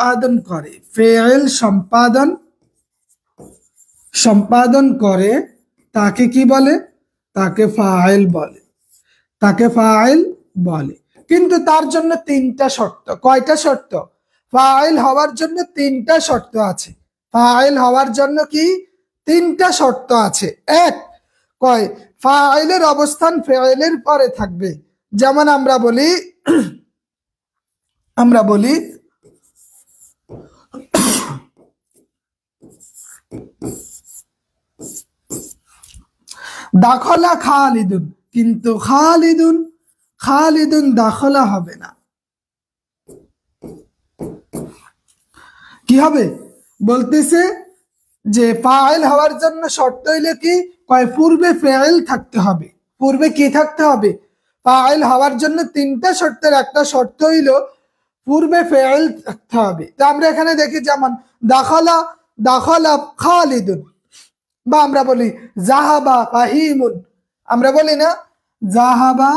সম্পাদন করে, ফেল সম্পাদন করে, তাকে কি বলে? তাকে ফাইল বলে, তাকে ফাইল বলে। কিন্তু তার জন্য তিনটা শর্ত। কয়টা শর্ত? ফাইল হওয়ার জন্য তিনটা শর্ত আছে। ফাইল হওয়ার জন্য কি তিনটা শর্ত আছে? এক, কয় ফাইলের অবস্থান ফেইলের পরে থাকবে। যেমন আমরা বলি দাখলা খালিদুন, কিন্তু খালিদুন দাখলা হবে না। কি হবে? বলতেছে যে ফাইল হওয়ার জন্য শর্ত হইলে কি, কয় পূর্বে ফেইল থাকতে হবে। পূর্বে কি থাকতে হবে? ফাইল হওয়ার জন্য তিনটা শর্তের একটা শর্ত হইল পূর্বে ফেইল থাকতে হবে। তো আমরা এখানে দেখি যেমন দাখলা খালিদুন, বা আমরা বলি জাহাবা ফাহিমুন। আমরা বলি না জাহাবা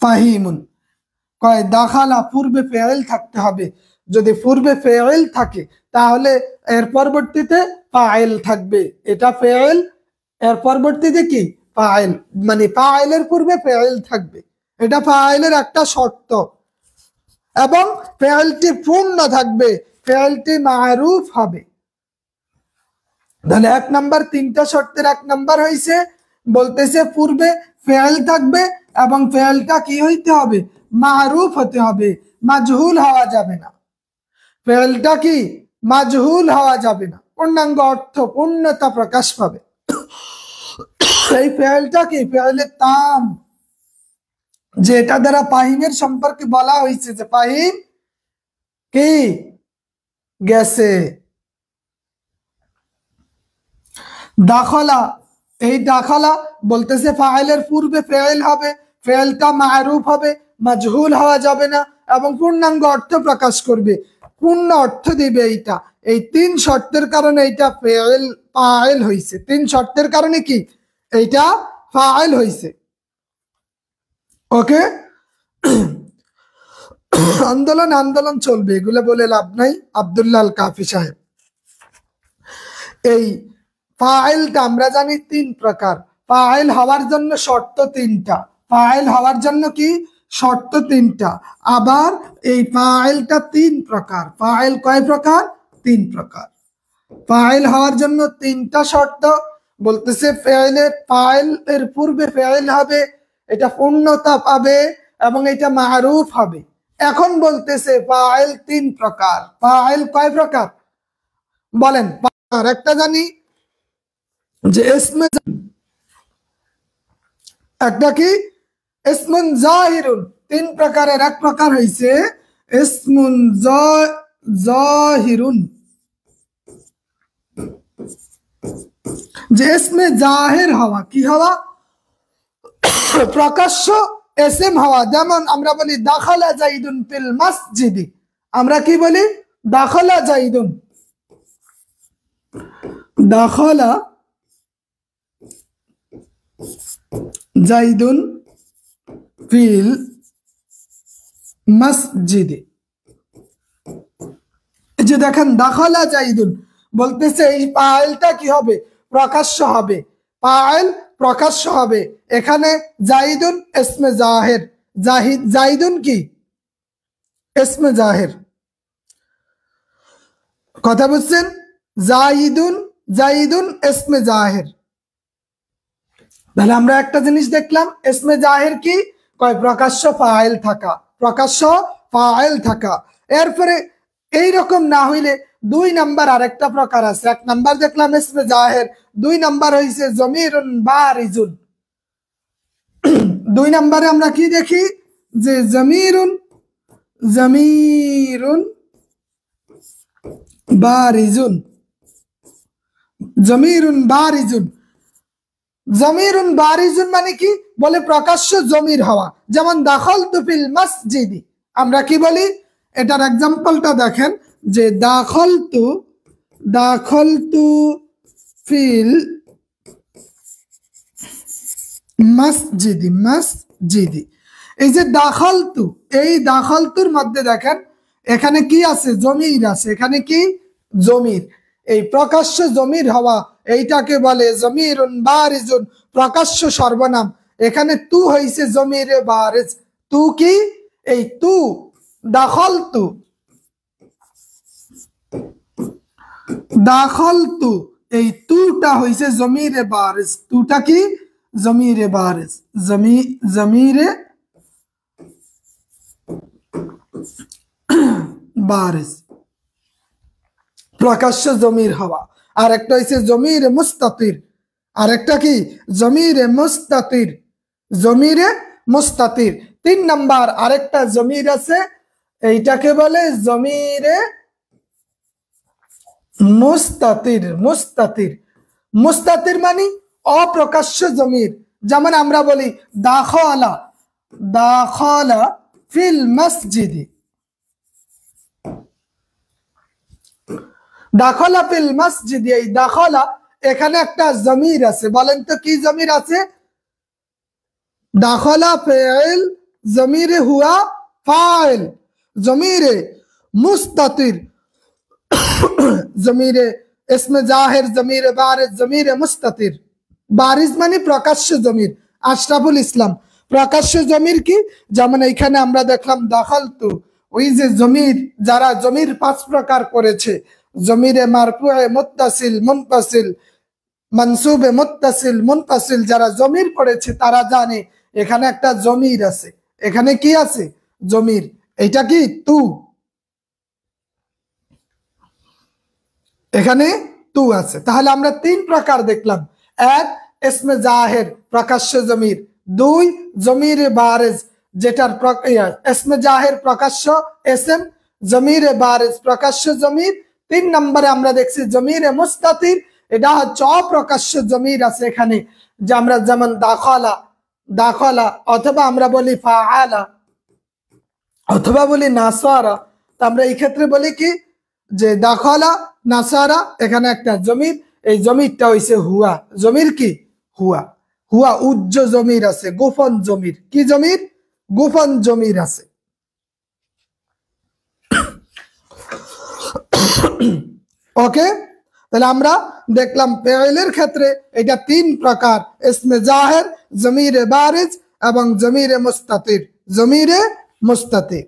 ফাহিমুন। কয় দাখালা পূর্বে ফেইল থাকতে হবে। যদি পূর্বে ফেইল থাকে তাহলে এর পরবর্তীতে ফাইল থাকবে। এটা ফেইল, এর পরবর্তীতে কি ফাইল, মানে ফাইলের পূর্বে ফেইল থাকবে। এটা ফাইলের একটা শর্ত। এবং ফেইলটি পূর্ণ থাকবে, ফেইলটি মারুফ হবে। তাহলে এক নাম্বার, তিনটা শর্তের এক নাম্বার হইছে বলতেছে পূর্বে ফেইল থাকবে এবং ফেইলটা কি হইতে হবে? মারুফ হতে হবে, মাজহুল হওয়া যাবে না। ফেইলটা কি মাজহুল হওয়া যাবে না, পূর্ণাঙ্গ অর্থ পূর্ণতা প্রকাশ পাবে। এই ফেইলটা কি ফেইলে তাম, যেটা দ্বারা ফাহিমের সম্পর্কে বলা হয়েছে যে ফাহিম কি গেছে। দাখলা, এই দাখলা বলতেছে ফাইলের পূর্বে ফেইল হবে, ফেইলটা মারুফ হবে, মাজহুল হওয়া যাবে না এবং পূর্ণাঙ্গ অর্থ প্রকাশ করবে, পূর্ণ অর্থ দিবে। এইটা এই তিন শর্তের কারণে এইটা ফাইল হইছে। তিন শর্তের কারণে কি এইটা ফাইল হইছে। ওকে, আন্দোলন চলবে, এগুলো বলে লাভ নাই। আব্দুল্লাহ আল কাফি সাহেব, এই ফাইলটা আমরা জানি তিন প্রকার। ফাইল হওয়ার জন্য শর্ত তিনটা। ফাইল হওয়ার জন্য কি শর্ত তিনটা। আবার এই ফাইলটা তিন প্রকার। ফাইল কয় প্রকার? তিন প্রকার। ফাইল হওয়ার জন্য তিনটা শর্ত বলতেছে ফাইলের পূর্বে ফেইল হবে, এটা পূর্ণতা পাবে এবং এটা মারুফ হবে। এখন বলতেছে ফাইল তিন প্রকার। ফাইল কয় প্রকার বলেন? আর একটা জানি যে একটা কি ইসমুন জাহিরুন, তিন প্রকারের এক প্রকার হইছে ইসমুন জাহিরুন, যে ইসমে জাহির হওয়া। কি হওয়া? প্রকাশ্য ইসম হওয়া। যেমন আমরা বলি দাখালা যাইদুন ফিল মসজিদি। আমরা কি বলি? দাখালা যাইদুন, দাখালা জাইদুন ফিল মসজিদে। এই যে দেখেন দাখালা জাইদুন বলতেছে এই ফাইলটা কি হবে? প্রকাশ্য হবে। ফাইল প্রকাশ্য হবে। এখানে জাইদুন ইসমে জাহির, জাইদুন কি ইসমে জাহির। কথা বুঝছেন? জাইদুন ইসমে জাহির। তাহলে আমরা একটা জিনিস দেখলাম, ইসমে জাহির কি কয় প্রকাশ্য ফাইল থাকা, প্রকাশ্য ফাইল থাকা। এরপরে এইরকম না হইলে দুই নাম্বার আরেকটা প্রকার আছে। এক নাম্বার দেখলাম ইসমে জাহির, দুই নাম্বার হইছে জমিরুন বারিজুন। দুই নাম্বারে আমরা কি দেখি যে জমিরুন বারিজুন, জমিরুন বারিজুন। জমিরুন বারিজুন মানে কি? বলে প্রকাশ্য জমির হওয়া। যেমন দাখালতু ফিল মসজিদি, আমরা কি বলি? এটার এক্সাম্পলটা দেখেন যে দাখালতু ফিল মসজিদি। এই যে দাখালতু, এই দাখালতুর মধ্যে দেখেন এখানে কি আছে, জমির আছে। এখানে কি, জমির। এই প্রকাশ্য জমির হওয়া এইটাকে বলে জমিরুন বারিজুন, প্রকাশ্য সর্বনাম। এখানে তু হইছে জমিরে বারিজ। তু কি, এই তু, দাখালতু, দাখালতু, এই তুটা হইছে জমিরে বারিজ। তুটা কি, জমিরে বারিজ, জমিরে বারিজ, প্রকাশ্য জমির হওয়া। আর একটা হইছে জমিরে মুস্তাতির। আর একটা কি, জমিরে মুস্তাতির, জমিরে মুস্তাতির। 3 নাম্বার আরেকটা জমির আছে, এইটাকে বলে জমিরে মুস্তাতির। মুস্তাতির, মুস্তাতির মানে অপ্রকাশ্য জমির। যেমন আমরা বলি দাখালা, দাখালা ফিল মসজিদি, দাখালা ফিল মসজিদি। এই দাখালা এখানে একটা জমির আছে, বলেন তো কি জমির আছে? দাখালা ফাইল, জমিরে হুয়া ফাইল, জমিরে মুস্তাতির, জমিরে ইসমে জাহির, জমিরে বারিজ, জমিরে মুস্তাতির। বারিজ মানে প্রকাশ্য জমির। আশরাফুল ইসলাম, প্রকাশ্য জমির কি? যেমন এইখানে আমরা দেখলাম দাখালতু, ওই যে জমির, যারা জমির 5 প্রকার করেছে, জমিরে মারফুয়ে মুত্তাসিল মুনফাসিল, মানসুবে মুত্তাসিল মুনফাসিল, যারা জমির পড়েছে তারা জানে এখানে একটা জমির আছে। এখানে কি আছে, জমির। এটা কি, তু। এখানে তু আছে। তাহলে আমরা 3 প্রকার দেখলাম। 1 ইসমে জাহির, প্রকাশ্য জমির। 2 জমিরে বারিজ, যেটার ইসমে জাহির প্রকাশ্য এসএম, জমিরে বারিজ প্রকাশ্য জমির। 3 নম্বরে আমরা দেখছি জমিরে মুস্তাতির, এটা হচ্ছে অপ্রকাশ্য জমির আছে এখানে। যে আমরা যেমন দাখালা, দাখালা, অথবা আমরা বলি ফাআলা, অথবা বলি নাসারা। তো আমরা এই ক্ষেত্রে বলি কি, যে দাখালা নাসারা, এখানে একটা জমির, এই জমিরটা হইছে হুয়া। জমির কি, হুয়া। হুয়া উজ্জ জমির আছে, গোপন জমির। কি জমির, গোপন জমির আছে। ওকে, তাহলে আমরা দেখলাম ফাইলের ক্ষেত্রে এটা 3 প্রকার, ইসমে জাহির, জমিরে বারিজ এবং জমিরে মুস্তাতির। জমিরে মুস্তাতির।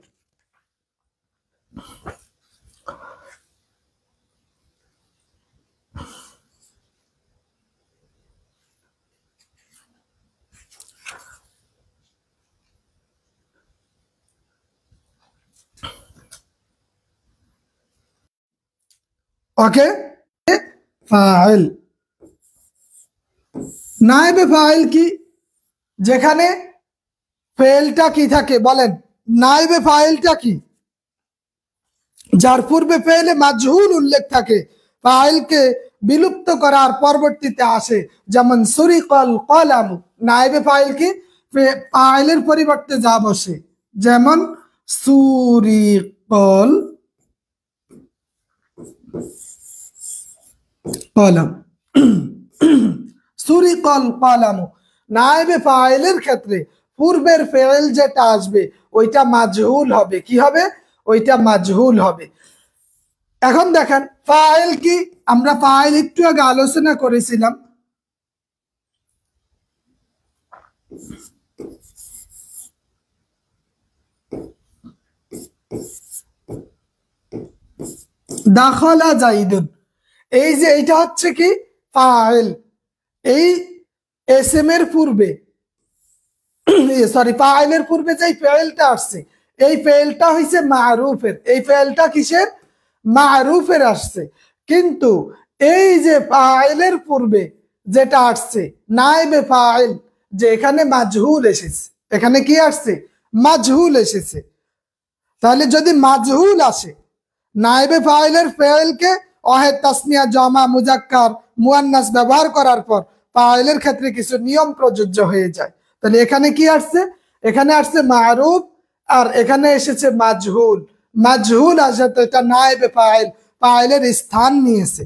ওকে, ফাইল, নায়েবে ফাইল কি? যেখানে ফেলটা কি থাকে, বলেন নায়েবে ফাইলটা কি? যার পূর্বে ফেলে মাজহুল উল্লেখ থাকে, ফাইলকে বিলুপ্ত করার পরবর্তীতে আসে। যেমন সুরিকাল কলাম, নায়েবে ফাইল কি? ফাইলের পরিবর্তে যা বসে। যেমন সুরিকাল কলম, সুরিকাল কলাম। নায়েবে ফাইলের ক্ষেত্রে পূর্বের ফেল যেটা আসবে ওইটা মাজহুল হবে। কি হবে? ওইটা মাজহুল হবে। এখন দেখেন ফাইল কি, আমরা ফাইল একটু আগে আলোচনা করেছিলাম। দাখালা জাইদুন, এই যে এটা হচ্ছে কি ফাইল। এই এসএম এর পূর্বে, সরি, ফাইলের পূর্বে যে ফেলটা আসছে, এই ফেলটা হইছে মারুফের। এই ফেলটা কিসের? মারুফের আসছে। কিন্তু এই যে ফাইলের পূর্বে যেটা আসছে নায়েবে ফাইল, যে এখানে মাজহুল এসেছে। এখানে কি আসছে? মাজহুল এসেছে। তাহলে যদি মাজহুল আসে, নায়েবে ফাইলের ফেলকে ওয়াহিদ, তাসনিয়া, জামা, মুজাক্কার, মুয়ান্নাস ব্যবহার করার পর ফাইলের ক্ষেত্রে কিছু নিয়ম প্রযোজ্য হয়ে যায়। তাহলে এখানে কি আসছে? এখানে আসছে মারুফ, আর এখানে এসেছে মাজহুল। মাজহুল আসে তো এটা নায়েবে ফাইল, ফাইলের স্থান নিয়েছে।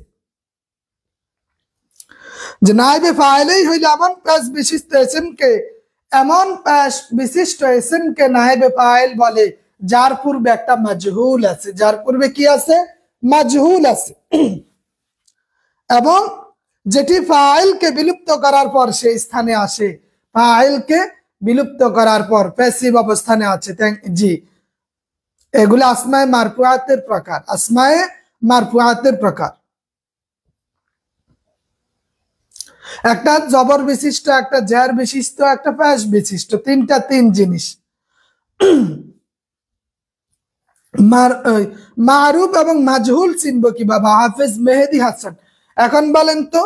যে নায়েবে ফাইলেই হইল এমন পেশ বিশিষ্ট ইসমকে এমন বিশিষ্ট ইসম কে নায়েবে ফাইল বলে যার পূর্বে একটা মাজহুল আছে, যার পূর্বে কি আছে? মাজহুল আছে। এবং যেটি ফাইলকে বিলুপ্ত করার পর সেই স্থানে আসে, ফাইলকে বিলুপ্ত করার পর প্যাসিভ অবস্থানে আছে। জি, এগুলো আসমায়ে মারফুআতের প্রকার, আসমায়ে মারফুআতের প্রকার। একটা জবর বিশিষ্ট, একটা জার বিশিষ্ট, একটা পেশ বিশিষ্ট, তিন জিনিস। মারুফ এবং মাজহুল চিনবো কিভাবে? হাফেজ মেহেদী হাসান, এখন বলেন তো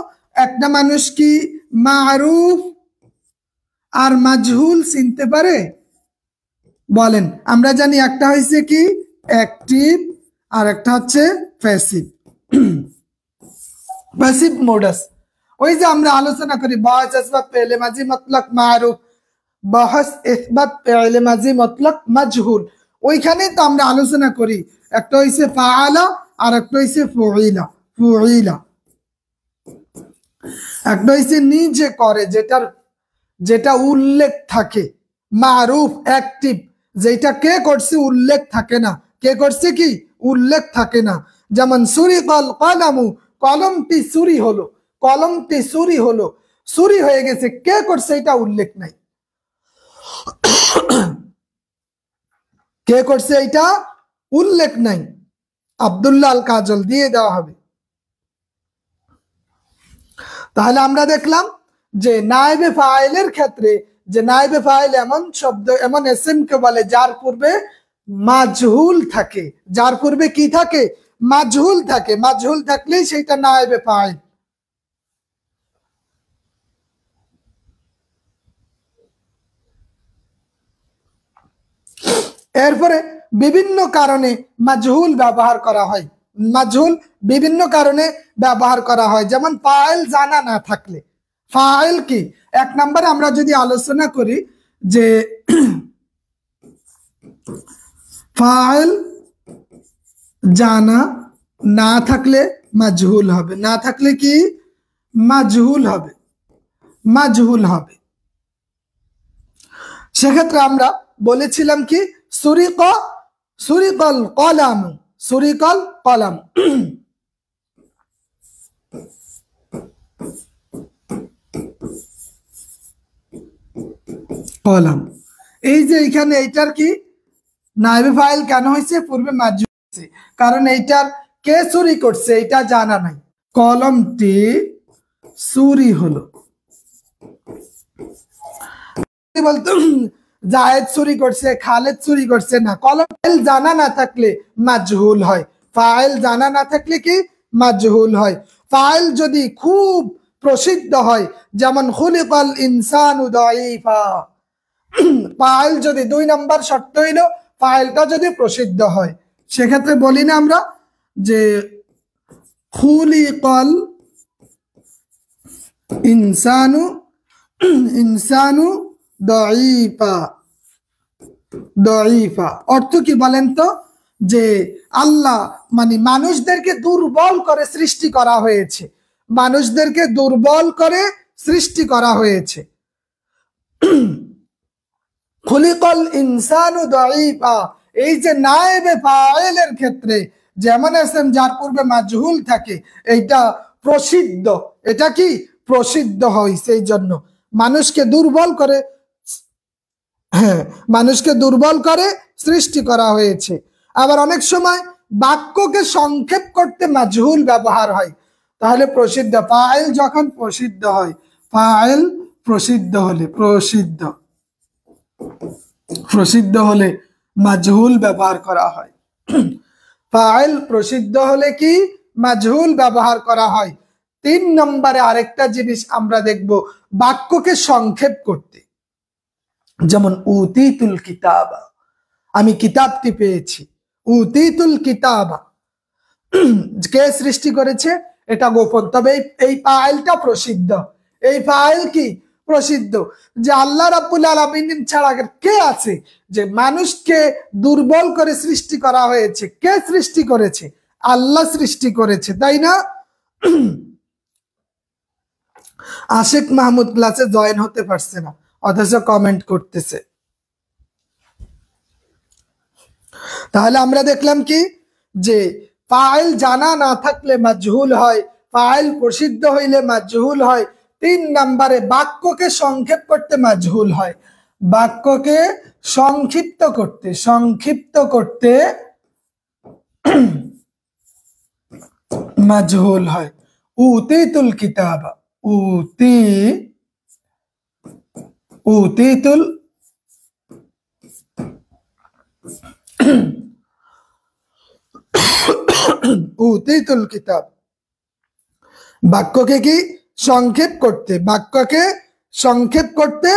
একটা মানুষ কি মারুফ আর মাজহুল চিনতে পারে? বলেন। আমরা জানি একটা হয়েছে কি অ্যাক্টিভ আর একটা হচ্ছে প্যাসিভ। প্যাসিভ মোডাস, ওই যে আমরা আলোচনা করি বাহস ইসবাত ফেলে মাজি মতলক মারুফ, বাহস ইসবাত ফেলে মাজি মতলক মাজহুল, ওইখানে তো আমরা আলোচনা করি একটা হইছে ফাআলা আর একটা হইছে ফুইলা। ফুইলা একটা হইছে নিজে করে, যেটা উল্লেখ থাকে। মারুফ অ্যাক্টিভ, যেটা কে করছে উল্লেখ থাকে না। কে করছে কি উল্লেখ থাকে না। যেমন সুরিকাল কলামু, কলমটি চুরি হলো, কলমটি চুরি হলো, চুরি হয়ে গেছে, কে করছে এটা উল্লেখ নাই। কে করছে এটা উল্লেখ নাই। আব্দুল্লাহ আল কাজল দিয়ে দেওয়া হবে। তাহলে আমরা দেখলাম যে নায়েবে ফাইলের ক্ষেত্রে, যে নায়েবে ফাইল এমন শব্দ, এমন ইসম কে বলে যার পূর্বে মাজহুল থাকে। যার পূর্বে কি থাকে? মাজহুল থাকে। মাজহুল থাকলেই সেটা নায়েবে ফাইল। এরপরে বিভিন্ন কারণে মাজহুল ব্যবহার করা হয়। মাজহুল বিভিন্ন কারণে ব্যবহার করা হয়, যেমন ফাইল জানা না থাকলে। ফাইল কি? এক নম্বরে আমরা যদি আলোচনা করি যে ফাইল জানা না থাকলে মাজহুল হবে। না থাকলে কি মাজহুল হবে, মাজহুল হবে। সেক্ষেত্রে আমরা বলেছিলাম কি সুরিকল কলাম, সুরিকল কলাম। কলাম, এই যে এখানে এইটার কি নায়েবে ফাইল কেন হয়েছে? পূর্বে মাজহুল হয়েছে, কারণ এইটার কে চুরি করছে এটা জানা নাই। কলমটি চুরি হলো বলতো জায়েদ চুরি করছে, খালেদ চুরি করছে না। কলম জানা না থাকলে মাজহুল হয়। ফাইল জানা না থাকলে কি মাজহুল হয়। ফাইল যদি খুব প্রসিদ্ধ হয়, যেমন খুলিকাল ইনসানু দাঈফা, ফাইল যদি 2 নম্বর শর্ত হইল ফাইলটা যদি প্রসিদ্ধ হয়, সেক্ষেত্রে বলি না আমরা যে খুলিকাল ইনসানু, ইনসানু দাঈফা। দাঈফা অর্থ কি বলেন তো? যে আল্লাহ মানে মানুষদেরকে দুর্বল করে সৃষ্টি করা হয়েছে, মানুষদেরকে দুর্বল করে সৃষ্টি করা হয়েছে। খুলিকাল ইনসানু দাঈফা, এই যে নায়েবে ফাইলের ক্ষেত্রে যেমন ইসম যার পূর্বে মাজহুল থাকে, এইটা প্রসিদ্ধ। এটা কি প্রসিদ্ধ হয়, সেই জন্য মানুষকে দুর্বল করে, হ্যাঁ, মানুষকে দুর্বল করে সৃষ্টি করা হয়েছে। আবার অনেক সময় বাক্যকে সংক্ষেপ করতে মাজহুল ব্যবহার হয়। তাহলে প্রসিদ্ধ ফাইল যখন প্রসিদ্ধ হয়, ফাইল প্রসিদ্ধ হলে, প্রসিদ্ধ হলে মাজহুল ব্যবহার করা হয়। ফাইল প্রসিদ্ধ হলে কি মাজহুল ব্যবহার করা হয়। 3 নম্বরে আরেকটা জিনিস আমরা দেখব, বাক্যকে সংক্ষেপ করতে। যেমন উতিতুল কিতাবা, আমি কিতাবটি পেয়েছি। উতিতুল কিতাবা, কে সৃষ্টি করেছে এটা গোপন, তবে এই ফাইলটা প্রসিদ্ধ। এই ফাইল কি প্রসিদ্ধ, যে আল্লাহ রাব্বুল আলামিন ছাড়া কে আছে? যে মানুষকে দুর্বল করে সৃষ্টি করা হয়েছে, কে সৃষ্টি করেছে? আল্লাহ সৃষ্টি করেছে, তাই না? আশিক মাহমুদ ক্লাসে জয়েন হতে পারছে না, অথচ কমেন্ট করতেছে। তাহলে আমরা দেখলাম কি যে ফাইল জানা না থাকলে মাজহুল হয়, ফাইল প্রসিদ্ধ হইলে মাজহুল হয়। 3 নম্বরে বাক্যকে সংক্ষেপ করতে মাজহুল হয়, বাক্যকে সংক্ষিপ্ত করতে মাজহুল হয়। উতিতুল কিতাবা, উতিতুল উতিতুল কিতাব, বাক্যকে কি সংক্ষেপ করতে, বাক্যকে সংক্ষেপ করতে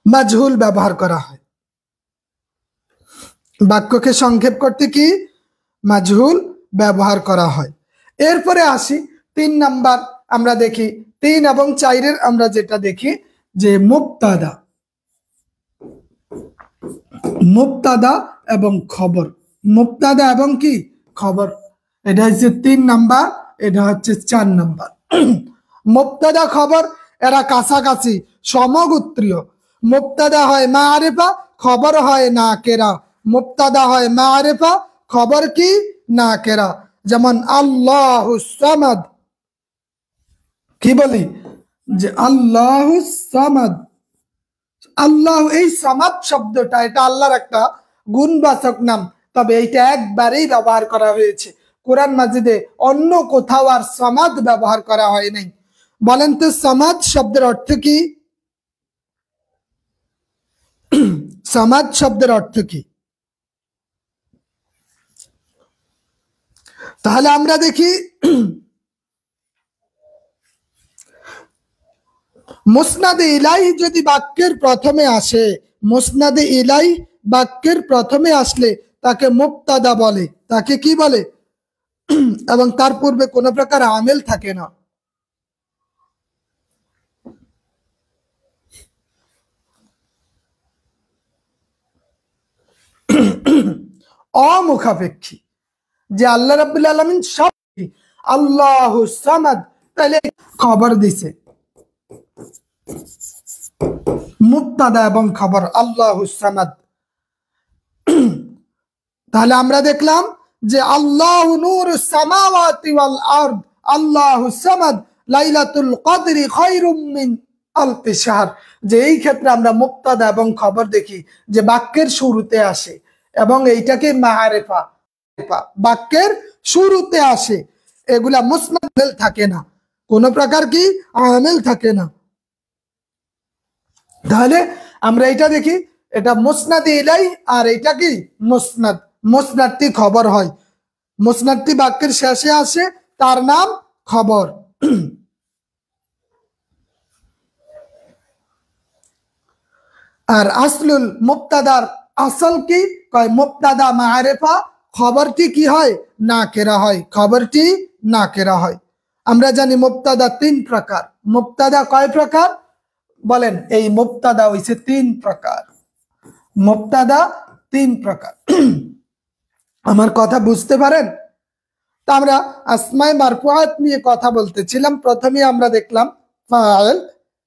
মাজহুল ব্যবহার করা হয়। বাক্যকে সংক্ষেপ করতে কি মাজহুল ব্যবহার করা হয়। এরপরে আসি 3 নাম্বার, আমরা দেখি 3 এবং 4 আমরা যেটা দেখি যে মুবতাদা, মুবতাদা এবং খবর, মুবতাদা এবং কি খবর, এটা হচ্ছে 3 নাম্বার, এটা হচ্ছে 4 নাম্বার। মুবতাদা খবর এরা কাছাকাছি সমগোত্রীয়। মুবতাদা হয় মারিফা, খবর হয় নাকেরা। মুবতাদা হয় মারিফা, খবর কি নাকেরা। যেমন আল্লাহুস সামাদ, কি বলি যে আল্লাহুস সামাদ, আল্লাহ, এই সামাদ শব্দটা এটা আল্লাহর একটা গুণবাচক নাম, তবে এইটা একবারেই ব্যবহার করা হয়েছে কোরআন মাজিদে, অন্য কোথাও আর সামাদ ব্যবহার করা হয় নাই। বলেন তো সামাদ শব্দের অর্থ কি? সামাদ শব্দের অর্থ কি? তাহলে আমরা দেখি মুসনাদে ইলাহি যদি বাক্যের প্রথমে আসে, মুসনাদে ইলাহি বাক্যের প্রথমে আসলে তাকে মুবতাদা বলে, তাকে কি বলে? এবং তার পূর্বে কোনো প্রকার আমেল থাকে না। অমুখাপেক্ষী, যে আল্লাহ রাব্বুল আলামিন সব, আল্লাহুস সামাদ, তাহলে খবর দিছে মুবতাদা এবং খবর আল্লাহুস সামাদ। তাহলে আমরা দেখলাম যে আল্লাহু নূরুস সামাওয়াতি ওয়াল আরদ, আল্লাহুস সামাদ, লাইলাতুল কদরি খায়রুম মিন আলফি শাহর, যে এই ক্ষেত্রে আমরা মুবতাদা এবং খবর দেখি যে বাক্যের শুরুতে আসে এবং এইটাকে মারিফা, বাক্যের শুরুতে আসে, এগুলা মুসনাদ থাকে না, কোন প্রকার কি আমেল থাকে না। তাহলে আমরা এটা দেখি, এটা মুসনাদ ইলাইহি আর এটা কি মুসনাদ, মুসনাদটি খবর হয়, মুসনাদটি বাক্যের শেষে আসে, তার নাম খবর। আর আসলুল মুবতাদার আসল কি কয় মুবতাদা মারিফা, খবরটি কি হয় নাকেরা হয়, খবরটি নাকেরা হয়। আমরা জানি মুবতাদা 3 প্রকার। মুবতাদা কয় প্রকার বলেন? এই মুবতাদা হইছে 3 প্রকার, মুবতাদা 3 প্রকার। আমার কথা বুঝতে পারেন? তা আমরা আসমায়ে মারফুআত নিয়ে কথা বলতেছিলাম। প্রথমে আমরা দেখলাম ফাইল,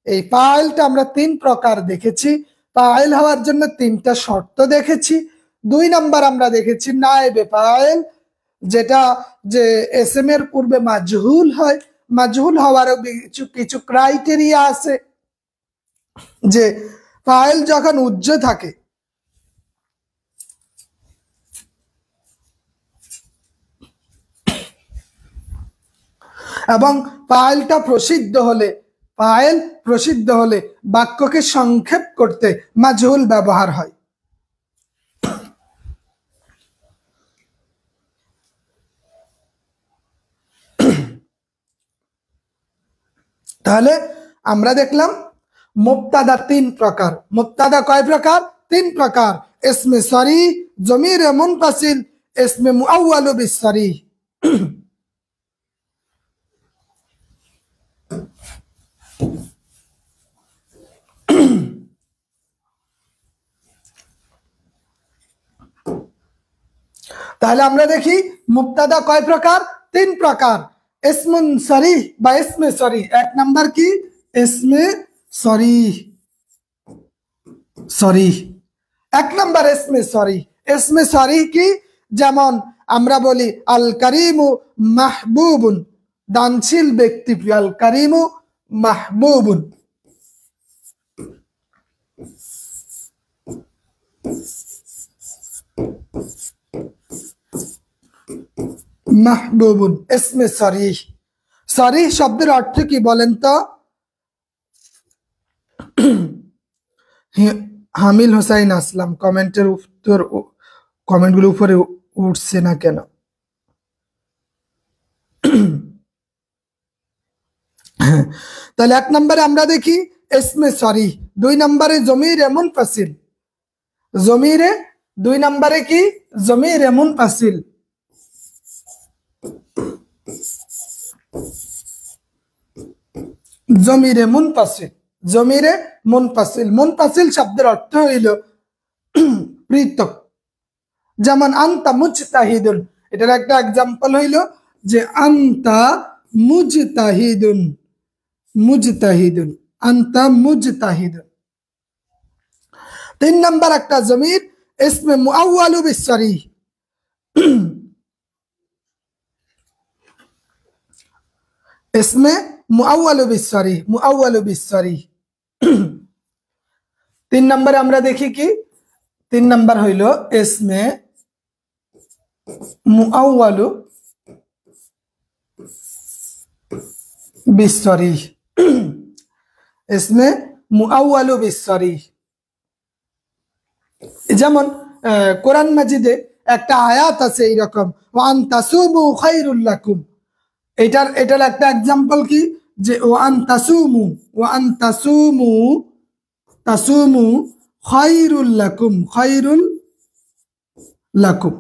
এই ফাইলটা আমরা 3 প্রকার দেখেছি, ফাইল হওয়ার জন্য 3টা শর্ত দেখেছি। 2 নাম্বার আমরা দেখেছি নায়েবে ফাইল, যেটা যে এসএম এর পূর্বে মাজহুল হয়, মাজহুল হওয়ারও কিছু ক্রাইটেরিয়া আছে, যে ফাইল যখন উজ্জ থাকে এবং ফাইলটা প্রসিদ্ধ হলে, ফাইল প্রসিদ্ধ হলে বাক্যকে সংক্ষেপ করতে মাজহুল ব্যবহার হয়। তাহলে আমরা দেখলাম মুবতাদা 3 প্রকার। মুবতাদা কয় প্রকার? 3 প্রকার। ইসমে সরি, জমির মুনফাসিল, ইসমে মুআওয়ালু বিসসরি। তাহলে আমরা দেখি মুবতাদা কয় প্রকার? 3 প্রকার। ইসমুন সরিহ বা ইসমে সরিহ, 1 নাম্বার কি ইসমে সরিহ, সরিহ। এক নম্বর ইসমে সরিহ। ইসমে সরিহ কি? যেমন আমরা বলি আল কারিমু মাহবুবুন, দানশীল ব্যক্তি প্রিয়। আল কারিমু মাহবুবুন। মাহবুবুন ইসমে সরিহ। সরিহ শব্দের অর্থ কি বলেন তো? হামিল হোসাইন আসলাম কমেন্টের উত্তর, কমেন্টগুলো উপরে উঠছে না কেন? তাহলে এক নম্বরে আমরা দেখি ইসমে সরিহ। দুই নম্বরে জমির মুনফাসিল। জমিরে দুই নম্বরে কি? জমির মুনফাসিল। জমিরে মুনফাসিল, জমিরে মুনফাসিল। মুনফাসিল শব্দের অর্থ হইল পৃথক। যেমন আনতা মুজতাহিদুন, এটার একটা এক্সাম্পল হইল যে আনতা মুজতাহিদুন, মুজতাহিদুন, আনতা মুজতাহিদুন। তিন নম্বর একটা জমির ইসমে মুআওয়ালু বিসরিহ। ইসমে মুআওয়ালু বিসরিহ, মুআওয়ালু বিসরিহ। তিন নম্বরে আমরা দেখি কি? তিন নম্বর হইল ইসমে মুআওয়ালু বিসরিহ, ইসমে মুআওয়ালু বিসরিহ। যেমন কোরআন মাজিদে একটা আয়াত আছে এইরকম, ওয়ান তাসুমু খায়রুল লাকুম। এটার একটা এক্সাম্পল কি? যে ওয়ান তাসুমু, ওয়ান তাসুমু, তাসুমু খায়রুল লাকুম, খায়রুল লাকুম।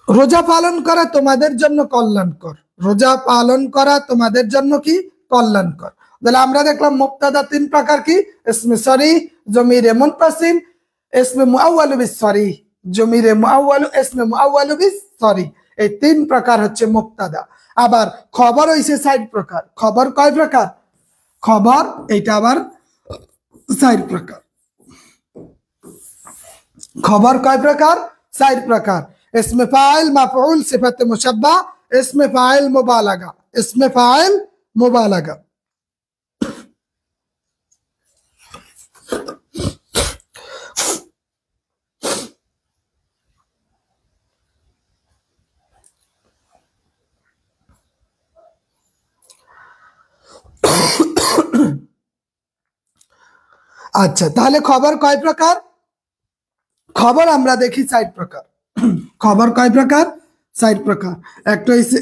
রোজা পালন করা তোমাদের জন্য কল্যাণকর, রোজা পালন করা তোমাদের জন্য কি? কল্যাণকর। তাহলে আমরা দেখলাম মুবতাদা তিন প্রকার কি? ইসমে সরিহ, জমিরে মুনফাসিল, ইসমে মুআওয়ালু বিসরিহ। জমিরে মুআওয়ালু, ইসমে মুআওয়ালু বিসরিহ, এই তিন প্রকার হচ্ছে মুবতাদা। আবার খবর হইছে 4 প্রকার। খবর কয় প্রকার? খবর এইটা আবার 4 প্রকার। খবর কয় প্রকার? 4 প্রকার। ইসমে ফাইল, মাফউল, সিফাতে মুশাব্বাহ, ইসমে ফাইল, মুবালাগা। ইসমে ফাইল, মুবালাগা। আচ্ছা, তাহলে খবর কয় প্রকার? খবর আমরা দেখি 4 প্রকার। খবর কয় প্রকার? 4 প্রকার। একটা হইছে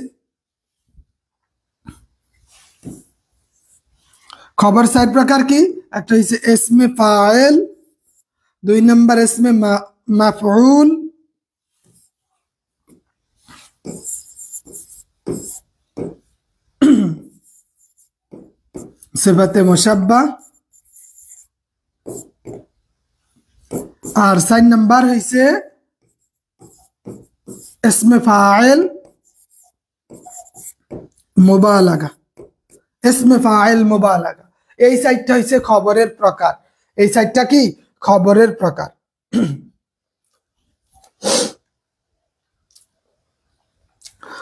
খবর 4 প্রকার কি? একটা হইছে ইসমে ফাইল, দুই নম্বর ইসমে মাফউল, সিফাতে মুশাব্বাহ, আর 4 নম্বর হইছে ইসমে ফাইল মুবালাগা। ইসমে ফাইল মুবালাগা, এই 4টা হইছে খবরের প্রকার। এই 4টা কি? খবরের প্রকার।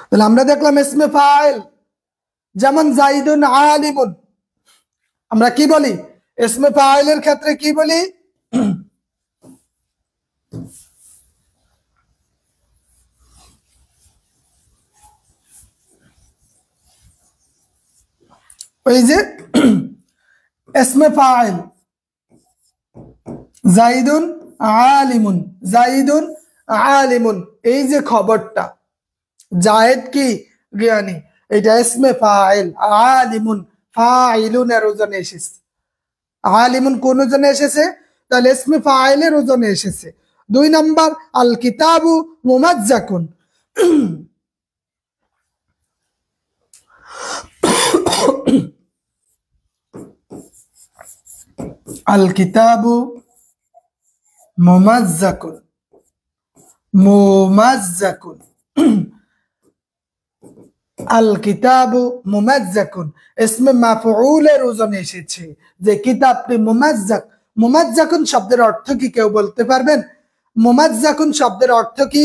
তাহলে আমরা দেখলাম ইসমে ফাইল, যেমন জাইদুন আলিমুন, আমরা কি বলি? ইসমে ফাইলের ক্ষেত্রে কি বলি? ওই যে ইসমে ফাইল জাইদুন আলিমুন, জাইদুন আলিমুন, এই যে খবরটা, জায়েদ কি? জ্ঞানী, এটা ইসমে ফাইল। আলিমুন ফাইলুনের ওজনে এসেছে। আলিমুন কোন ওজনে এসেছে? তাহলে ইসমে ফাইলের ওজনে এসেছে। 2 নম্বর আল কিতাবু মুমাজ্জাকুন। আল কিতাবু মুমাজ্জাকুন, মুমাজ্জাকুন। আল কিতাবু মুমাজ্জাকুন ইসমে মাফউলের ওজনে এসেছে যে কিতাবটি মুমাজ্জাক। মুমাজ্জাকুন শব্দের অর্থ কি কেউ বলতে পারবেন? মুমাজ্জাকুন শব্দের অর্থ কি?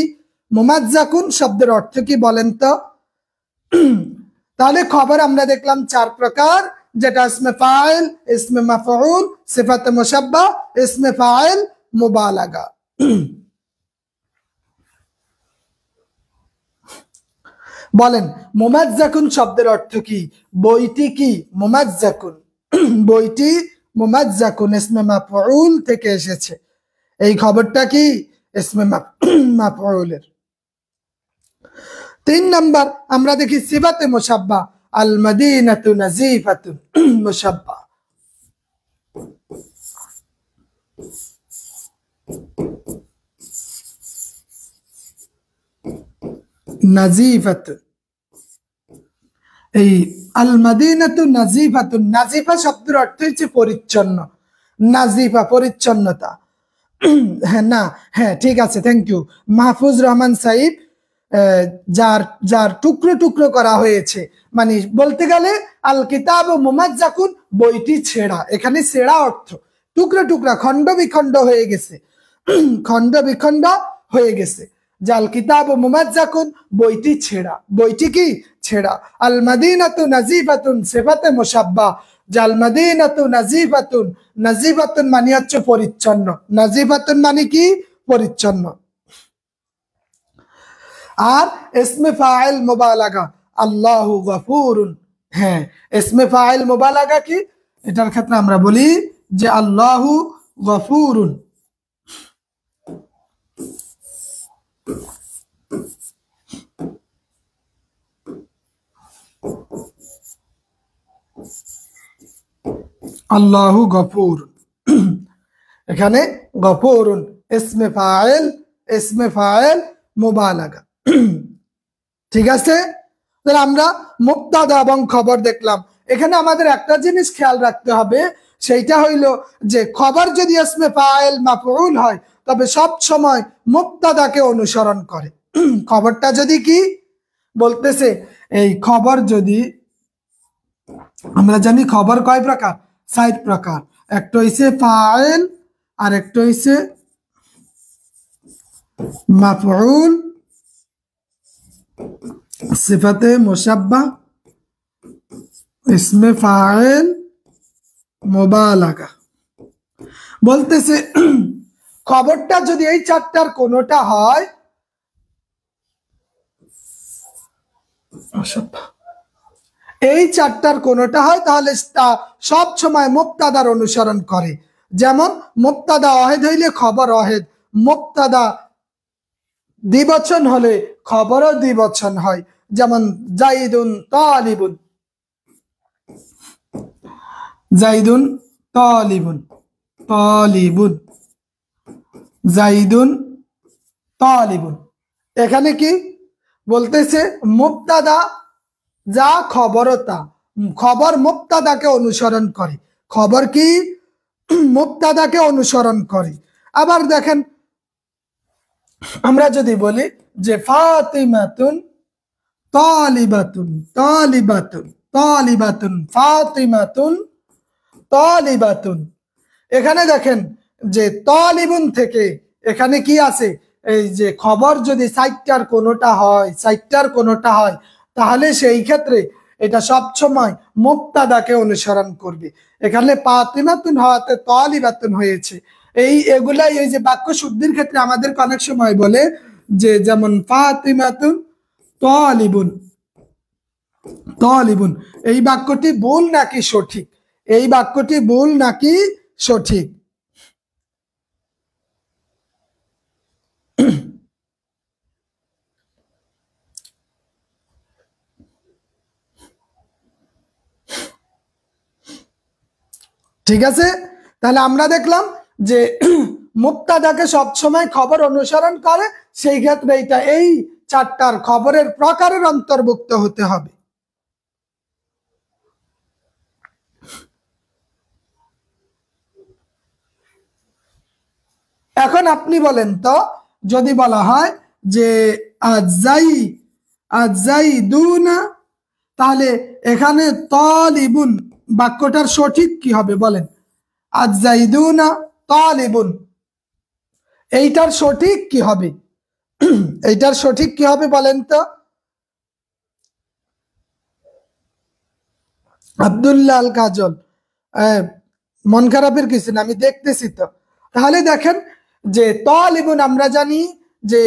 মুমাজ্জাকুন শব্দের অর্থ কি বলেন তো? তাহলে খবর আমরা দেখলাম চার প্রকার, যেটা ইসমে ফাইল, ইসমে মাফউল, সিফাতে মুশাব্বাহ, ইসমে ফাইল, মুবালাগা। বলেন মুমাজ্জাকুন শব্দের অর্থ কি? বইটি কি মুমাজ্জাকুন? বইটি মুমাজ্জাকুন ইসমে মাফউল থেকে এসেছে। এই খবরটা কি? ইসমে মাফউলের। 3 নাম্বার আমরা দেখি সিফাতে মুশাব্বাহ, আল মাদিনাতু নাজিফাতুন মুশাব্বাহ। নাজিফাতুন, এই আল মাদিনাতু নাজিফাতুন, নাজিফা শব্দের অর্থ হচ্ছে পরিচ্ছন্ন। নাজিফা পরিচ্ছন্নতা। হ্যাঁ না, হ্যাঁ ঠিক আছে, থ্যাংক ইউ মাহফুজ রহমান সাইদ। যার যার টুকরো টুকরো করা হয়েছে, মানে বলতে গেলে আল কিতাব মুমাজ্জাকুন বইটি ছেঁড়া। এখানে ছেঁড়া অর্থ টুকরো টুকরা, খণ্ড বিখণ্ড হয়ে গেছে, খণ্ড বিখণ্ড হয়ে গেছে। জাল কিতাব মুমাজ্জাকুন বইটি ছেঁড়া, বইটি কি ছেঁড়া। আল মাদিনাতু নাজিফাতুন সিফাতে মুশাব্বাহ, জাল মাদিনাতু নাজিফাতুন, নাজিফাতুন মানে হচ্ছে পরিচ্ছন্ন। নাজিফাতুন মানে কি? পরিচ্ছন্ন। আর ইসমে ফাইল মুবালাগা, আল্লাহু গফুরুন। হ্যাঁ, ইসমে ফাইল মুবালাগা কি? এটার ক্ষেত্রে আমরা বলি যে আল্লাহু গফুরুন। আল্লাহু গফুর, এখানে গফুরুন ইসমে ফাইল, ইসমে ফাইল মুবালাগা। ঠিক আছে, তাহলে আমরা মুবতাদা এবং খবর দেখলাম। এখানে আমাদের একটা জিনিস খেয়াল রাখতে হবে, সেইটা হইল যে খবর যদি ইসমে ফাইল মাফউল হয় তবে সব সময় মুবতাদাকে অনুসরণ করে। খবরটা যদি কি বলতেছে, এই খবর যদি আমরা জানি খবর কয় প্রকার? 4 প্রকার। একটা হইছে ফাইল, আর একটা হইছে মাফউল, সিফাতে মুশাব্বাহ, ইসমে ফাইল, মুবালাগা। বলতেছে খবরটা যদি এই চারটার কোনোটা হয়, এই চারটার কোনোটা হয় তাহলে তা সব সময় মুবতাদার অনুসরণ করে। যেমন মুবতাদা ওয়াহিদ হইলে খবর ওয়াহিদ, মুবতাদা দ্বিবচন হলে খবরও দ্বিবচন হয়। যেমন জাইদুন তালিবুন, জাইদুন তালিবুন, তালিবুন, জাইদুন তালিবুন। এখানে কি বলতেছে? মুবতাদা যা খবর তা, খবর মুবতাদাকে অনুসরণ করে। খবর কি মুবতাদাকে অনুসরণ করে। আবার দেখেন আমরা যদি বলি যে ফাতিমাতুন তালিবাতুন, তালিবাতুন, তালিবাতুন, ফাতিমাতুন তালিবাতুন। এখানে দেখেন যে তালিবুন থেকে এখানে কি আছে? এই যে খবর যদি 4টার কোনোটা হয়, 4টার কোনোটা হয়, তাহলে সেই ক্ষেত্রে এটা সবসময় মুবতাদাকে অনুসরণ করবে। এখানে ফাতিমাতুন হওয়াতে তালিবাতুন হয়েছে। এগুলাই এই যে বাক্য শুদ্ধির ক্ষেত্রে আমাদের অনেক সময় বলে যে, যেমন ফাতিমাতুন তালিবুন, তালিবুন, এই বাক্যটি ভুল নাকি সঠিক? এই বাক্যটি ভুল নাকি সঠিক? ঠিক আছে, তাহলে আমরা দেখলাম যে মুবতাদাকে সবসময় খবর অনুসরণ করে, সেই ক্ষেত্রে এটা এই চারটার খবরের প্রকারের অন্তর্ভুক্ত হতে হবে। এখন আপনি বলেন তো, যদি বলা হয় যে আজাইদুনা তাহলে এখানে তালিবুন বাক্যটার সঠিক কি হবে বলেন? আজ-জাইদুনা তালিবুন, এইটার সঠিক কি হবে? এইটার সঠিক কি হবে বলেন তো? আব্দুল্লাহ আল কাজল, মন খারাপের কিছু না, আমি দেখতেছি তো। তাহলে দেখেন যে তালিবুন আমরা জানি যে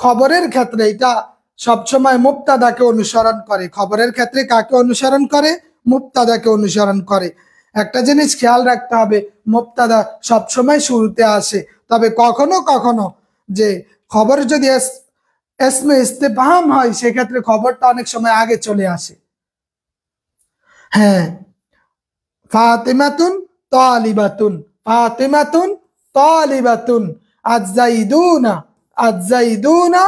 খবরের ক্ষেত্রে এটা সবসময় মুবতাদাকে অনুসরণ করে। খবরের ক্ষেত্রে কাকে অনুসরণ করে? মুবতাদাকে অনুসরণ করে। একটা জিনিস খেয়াল রাখতে হবে, মুবতাদা সবসময় শুরুতে আসে, তবে কখনো কখনো যে খবর যদি এসমে ইস্তেফহাম হয় সেক্ষেত্রে খবরটা অনেক সময় আগে চলে আসে। হ্যাঁ, ফাতিমাতুন তালিবাতুন, ফাতিমাতুন তালিবাতুন, আজ-জাইদুনা, আজ-জাইদুনা,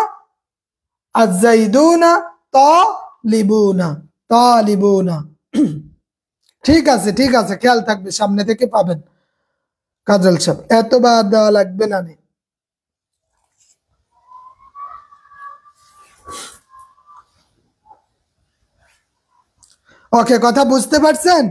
আজ-জাইদুনা তালিবুনা, তালিবুনা। ঠিক আছে, ঠিক আছে, খেয়াল থাকবে, সামনে থেকে পাবেন। কাজল সাহেব এতবার দেওয়া লাগবে না। ওকে, কথা বুঝতে পারছেন?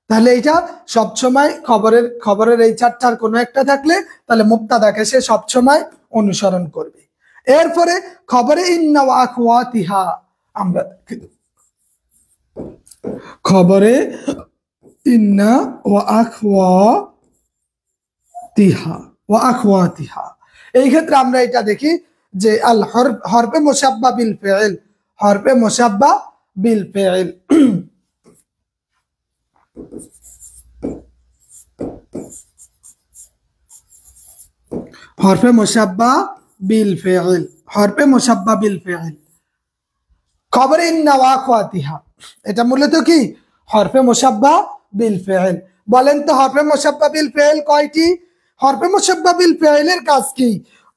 তাহলে এইটা সবসময় খবরের এই চারটার কোনো একটা থাকলে তাহলে মুবতাদাকে সে সবসময় অনুসরণ করবে। এরপরে খবরে ইন্না ওয়া আখওয়াতিহা, আমরা খবরে ইন্না ওয়া আখওয়াতিহা, ওয়া আখওয়াতিহা, এই ক্ষেত্রে আমরা এটা দেখি যে আল হরফে মুশাব্বা বিল ফিল, হরফে মুশাব্বা বিল ফিল, হরফে মুশাব্বা বিল ফিল, হরফে মুশাব্বা বিল ফিল। খবরে ইন্না ওয়া আখওয়াতিহা এটা মূলত কি? হরফে মুশাব্বা বিল ফিল। বলেন তো হরফে মুশাব্বা বিল ফিল কয়টি? হরফে মুশাব্বা বিল ফিলের কাজ কি?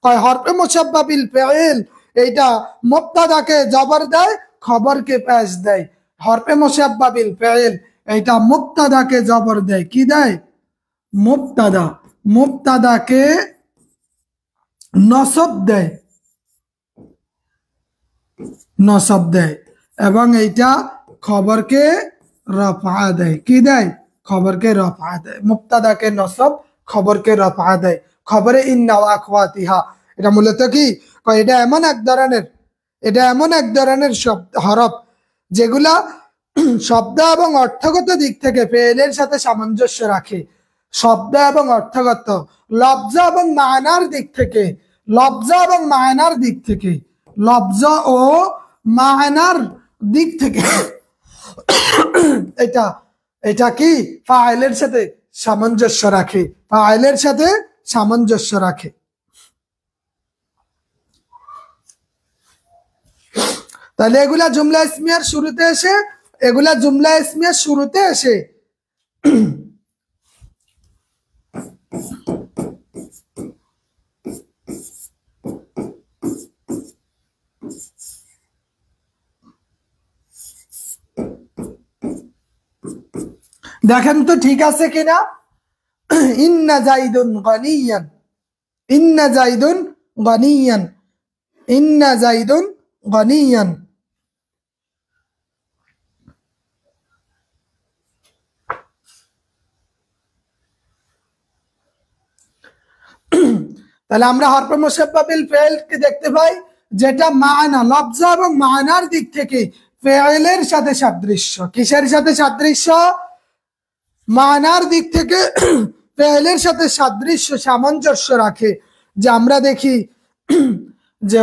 কয় হরফে মুশাব্বা বিল ফিল এইটা মুবতাদাকে জবর দেয়, খবরকে পেশ দেয়। হরফে মুশাব্বা বিল ফিল এইটা মুবতাদাকে জবর দেয়, কি দেয়? মুবতাদা, মুবতাদাকে নসব দেয়, নসব দেয়, এবং এইটা খবরকে রফা দেয়, কি দেয়? খবরকে রফা দেয়। মুবতাদাকে নসব, খবরকে রফা দেয়। খবরে ইন্না ওয়া আখওয়াতিহা এটা মূলত কি? এটা এমন এক ধরনের, এটা এমন এক ধরনের শব্দ হরফ যেগুলা শব্দ এবং অর্থগত দিক থেকে ফেলের সাথে সামঞ্জস্য রাখে। শব্দ এবং অর্থগত, লফজ এবং মায়নার দিক থেকে, লফজ এবং মায়নার দিক থেকে, লফজ ও মায়নার দিক থেকে এটা এটা কি? ফাইলের সাথে সামঞ্জস্য রাখে, ফাইলের সাথে সামঞ্জস্য রাখে। তাহলে এগুলা জুমলা ইসমিয়ার শুরুতে এসে, এগুলা জুমলা ইসমিয়ার শুরুতে এসে দেখেন তো ঠিক আছে কিনা? ইন্না জাইদুন গানিয়ান, ইন্না জাইদুন গানিয়ান, ইন্না জাইদুন গানিয়ান। তাহলে আমরা হরফে মুশাব্বা বিল ফিল কে দেখতে পাই যেটা মানা, লফজ এবং মানার দিক থেকে ফিলের সাথে সাদৃশ্য। কিসের সাথে সাদৃশ্য? মানার দিক থেকে ফিলের সাথে সাদৃশ্য, সামঞ্জস্য রাখে। যে আমরা দেখি যে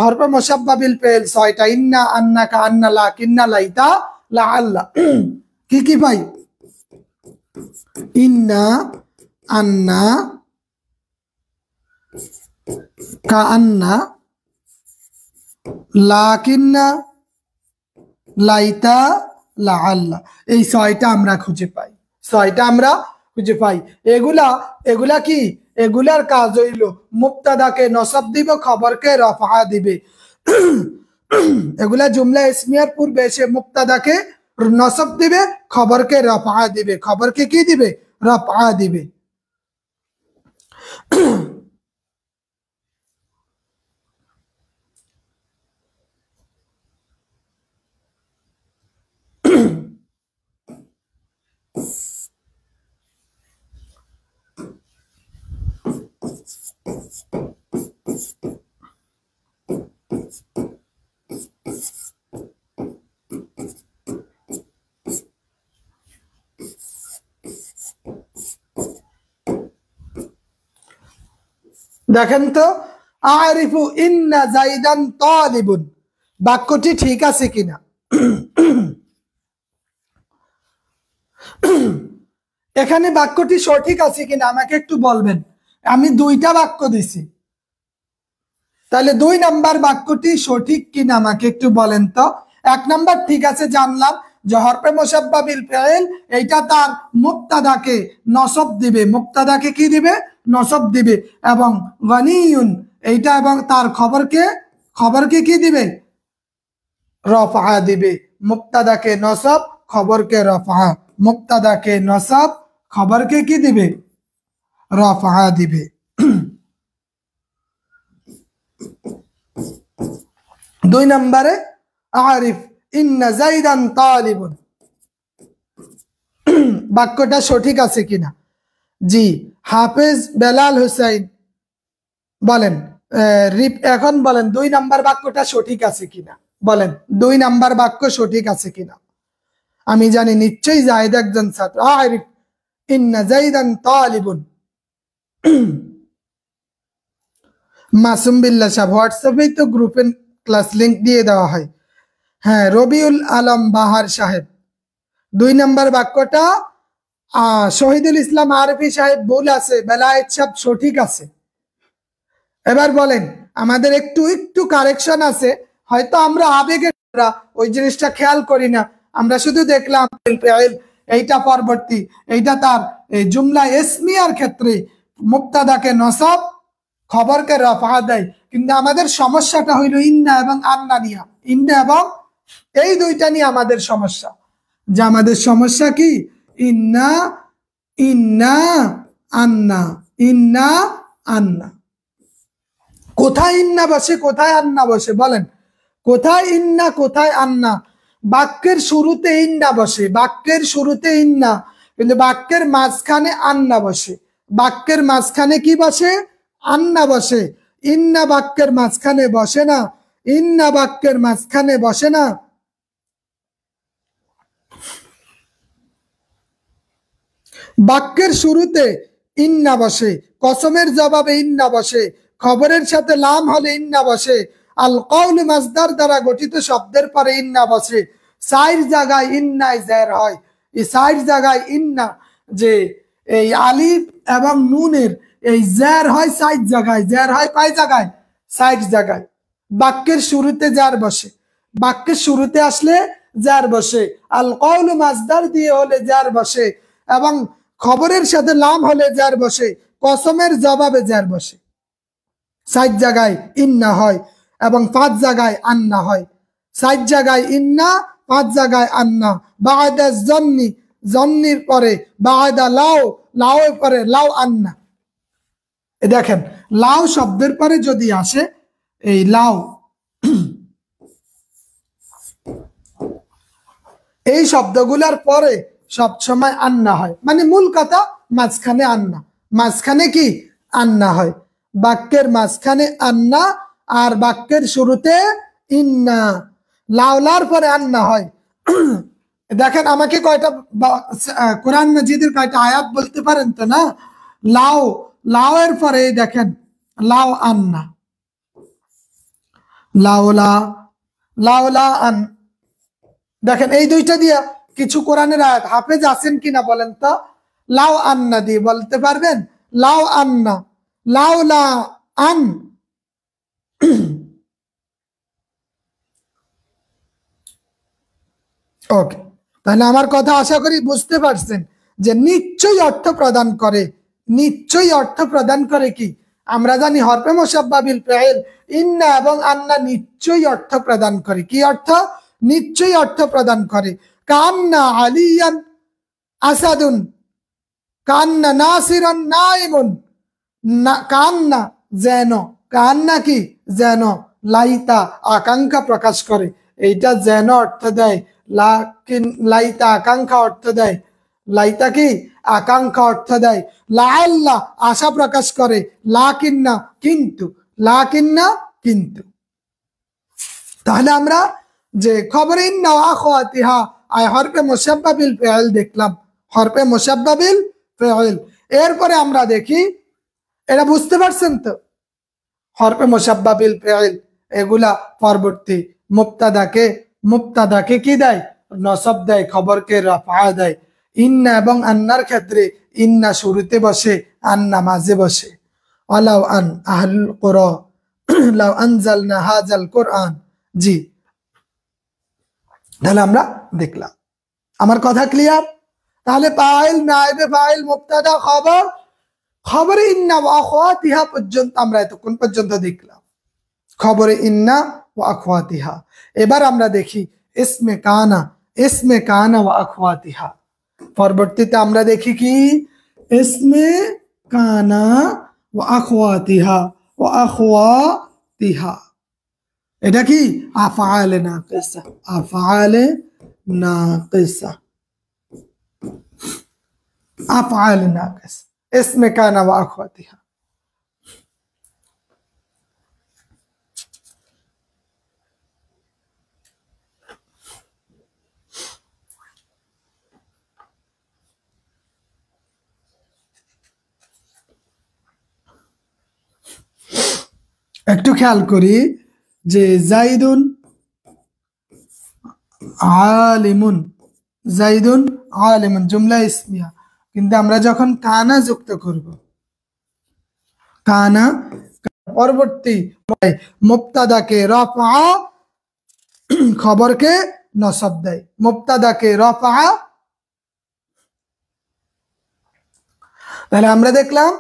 হরফে মুশাব্বা বিল ফিল ৬টা, ইন্না, আন্নাকা, আন্না, লাকিন্না, লাইতা, লাআল্লা। কি কি ভাই? ইন্না, আন্না, কাআন্না, লাকিন্না, লাইতা, লাআল্লা, এই ৬টা আমরা খুঁজে পাই, ৬টা আমরা খুঁজে পাই। এগুলা এগুলা কি? এগুলার কাজ হইল মুবতাদাকে নসব দিব, খবরকে রফা দিবে। এগুলা জুমলা ইসমিয়ার পূর্বে এসে মুবতাদাকে নসব দিবে, খবরকে রফা দিবে, খবরকে কি দিবে? রফা দিবে। দেখেন তো, আরিফু ইন্না জাইদান তালিবুন, বাক্যটি ঠিক আছে কিনা? এখানে বাক্যটি সঠিক আছে কিনা আমাকে একটু বলবেন। আমি দুইটা বাক্য দিছি, তাহলে 2 নাম্বার বাক্যটি সঠিক কিনা আমাকে একটু বলেন তো। 1 নাম্বার ঠিক আছে, জানলাম যে হরফে মুশাব্বাহ বিল ফাইল এইটা তার মুবতাদাকে নসব দিবে, মুবতাদাকে কি দিবে? নসব দিবে। এবং গানিয়ুন এইটা এবং তার খবরকে কি দিবে? রফা দিবে। মুবতাদাকে নসব, খবরকে রফা, মুবতাদাকে নসব, খবরকে কি দিবে? রফা দিবে। 2 নম্বরে আরিফ ইন্না জাইদান তালিবুন, বাক্যটা সঠিক আছে কিনা? জি, হাফেজ বেলাল হোসেন বলেন। এখন বলেন 2 নাম্বার বাক্যটা সঠিক আছে কিনা বলেন। 2 নাম্বার বাক্য সঠিক আছে কিনা? আমি জানি নিশ্চয়ই জায়েদ একজন ছাত্র। আরিফ ইন্না জাইদান তালিবুন। মাসুম বিল্লাহ সাহেব, হোয়াটসঅ্যাপে তো গ্রুপে ক্লাস লিংক দিয়ে দেওয়া হয়। হ্যাঁ, রবিউল আলম বাহার সাহেব, 2 নাম্বার বাক্যটা শহীদুল ইসলাম আরফি সাহেব ভুল আছে, বেলায়েত সাহেব সঠিক আছে। এবার বলেন, আমাদের একটু কারেকশন আছে, হয়তো আমরা আবেগে ওই জিনিসটা খেয়াল করি না, আমরা শুধু দেখলাম এইটা পরবর্তী, এইটা তার জুমলা ইসমিয়ার ক্ষেত্রে মুবতাদাকে নসব, খবরকে রফা দেয়। কিন্তু আমাদের সমস্যাটা হইল ইন্না এবং আন্না নিয়া, ইন্না এবং এই দুইটা নিয়ে আমাদের সমস্যা। যে আমাদের সমস্যা কি? ইন্না ইন্না আন্না, ইন্না আন্না। কোথায় ইন্না বসে, কোথায় আন্না বসে বলেন? কোথায় ইন্না, কোথায় আন্না? বাক্যের শুরুতে ইন্না বসে, বাক্যের শুরুতে ইন্না, কিন্তু বাক্যের মাঝখানে আন্না বসে। বাক্যের মাঝখানে কি বসে? আন্না বসে। ইন্না বাক্যের মাঝখানে বসে না, ইন্না বাক্যের মাঝখানে বসে না। বাক্যের শুরুতে ইন্না বসে, কসমের জবাবে ইন্না বসে, খবরের সাথে লাম হলে ইন্না বসে, আল কওল মাসদার দ্বারা গঠিত শব্দের পরে ইন্না বসে। 4 জায়গায় ইন্নায় জের হয়। এই 4 জায়গায় ইন্না, যে এই আলিফ এবং নুনের এই জের হয় 4 জায়গায়। জের হয় কয় জায়গায়? 4 জায়গায়। বাক্যের শুরুতে জার বসে, বাক্যের শুরুতে আসলে জার বসে, আল কওল মাসদার দিয়ে হলে জার বসে, এবং খবরের সাথে লাম হলে জার বসে, কসমের জবাবে জার বসে। 4 জায়গায় ইন্না হয় এবং 5 জায়গায় আন্না হয়। 4 জায়গায় ইন্না, 5 জায়গায় আন্না। বাদা জন্নি, জন্নির পরে বাদা লাও, লাও এর পরে লাও আন্না। দেখেন, লাও শব্দের পরে যদি আসে এই লাও, এই শব্দগুলোর পরে সবসময় আন্না হয়, মানে মূল কথা মাঝখানে আন্না, মাঝখানে কি আন্না হয়। বাক্যের মাঝখানে আন্না আর বাক্যের শুরুতে ইন্না, লাউলার পরে আন্না হয়। দেখেন, আমাকে কয়টা কোরআন মাজিদের কয়টা আয়াত বলতে পারেন তো? না, লাও, লাও এর পরে দেখেন লাও আন্না, লাউলা, লাউলা আন। দেখেন, এই দুইটা দিয়া কিছু কোরআনের আয়াত হাফেজ আছেন কিনা বলেন তো? লাও আন্না দিয়ে বলতে পারবেন? লাও আন্না, লাউলা আন। ওকে, তাহলে আমার কথা আশা করি বুঝতে পারছেন যে নিশ্চয়ই অর্থ প্রদান করে, নিশ্চয়ই অর্থ প্রদান করে কি? আমরা জানি হরফে মুশাব্বাহ বিল ফাইল ইন্না এবং আন্না নিশ্চয়ই অর্থ প্রদান করে। কি অর্থ? নিশ্চয়ই অর্থ প্রদান করে। কান্না আলিয়ান আসাদুন, কান্না নাসিরান নাইমুন, কান্না যেন, কান্না কি যেন, লাইতা আকাঙ্ক্ষা প্রকাশ করে, এইটা যেন অর্থ দেয়, লাইতা আকাঙ্ক্ষা অর্থ দেয়, লাইতা কি আকাঙ্ক্ষা অর্থ দেয়, লাআল্লাহ আশা প্রকাশ করে, লাকিন্না কিন্তু, লাকিন্না কিন্তু। তাহলে আমরা যে খবর ইন্না ওয়া আখাওয়াতিহা আই হরফে মুশাব্বা বিল ফাইল দেখলাম, হরফে মুশাব্বা বিল ফাইল। এরপরে আমরা দেখি, এটা বুঝতে পারছেন তো? হরফে মুশাব্বা বিল ফাইল এগুলা পরবর্তী মুবতাদাকে কি দেয়? নসব দেয়, খবরকে রফা দেয়। ইন্না এবং আন্নার ক্ষেত্রে ইন্না শুরুতে বসে, আন্না মাঝে বসে। ওয়ালাউ আন আহলুল কুরা লাউ আনজালনা হাযাল কুরআন। জি, তাহলে আমরা দেখলাম, আমার কথা ক্লিয়ার? তাহলে ফাইল, নায়েবে ফাইল, মুবতাদা, খবর, খবরে ইন্না ওয়া আখাওয়াতিহা পর্যন্ত আমরা এতক্ষণ পর্যন্ত দেখলাম, খবরে ইন্না ওয়া আখাওয়াতিহা। এবার আমরা দেখি ইসমে কানা, ইসমে কানা ওয়া আখাওয়াতিহা। পরবর্তীতে আমরা দেখি কি? ইসমে কানা ওয়া আখাওয়াতিহা, ওয়া আখাওয়াতিহা এটা কি? আফআলে নাকিসা, আফআলে নাকিসা, আফআলে নাকিস, ইসমে কানা ওয়া আখাওয়াতিহা। একটু খেয়াল করি যে জাইদুন আলিমুন, জাইদুন আলিমুন জুমলা ইসমিয়া, কিন্তু আমরা যখন কানা যুক্ত করব, কানা পরবর্তী মুবতাদাকে রফা, খবরকে নসব দেয়, মুবতাদাকে রফা। তাহলে আমরা দেখলাম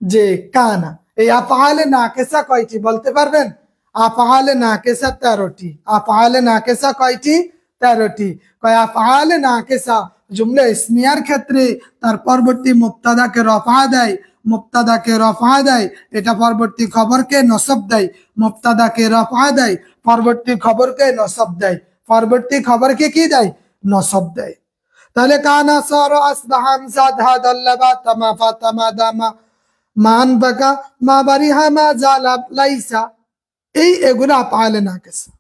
যে কানা, এই আফআলে নাকিসা কয়টি বলতে পারবেন? আফআলে নাকিসা 13টি। আফআলে নাকিসা কয়টি? 13টি। কয় আফআলে নাকিসা জুমলা ইসমিয়ার ক্ষেত্রে তার পরবর্তী মুবতাদাকে রফা দেয়, মুবতাদাকে রফা দেয়, এটা পরবর্তী খবরকে নসব দেয়, মুবতাদাকে রফা দেয়, পরবর্তী খবরকে নসব দেয়, পরবর্তী খবরকে কি দেয়? নসব দেয়। তাহলে কানা সারা আসবাহ আমসাদ হাদাল্লাবা তামা ফাতামা দামা মান বাকা মা বারিহা মা জালা লাইসা, এগুলো আফআলে নাকিসা।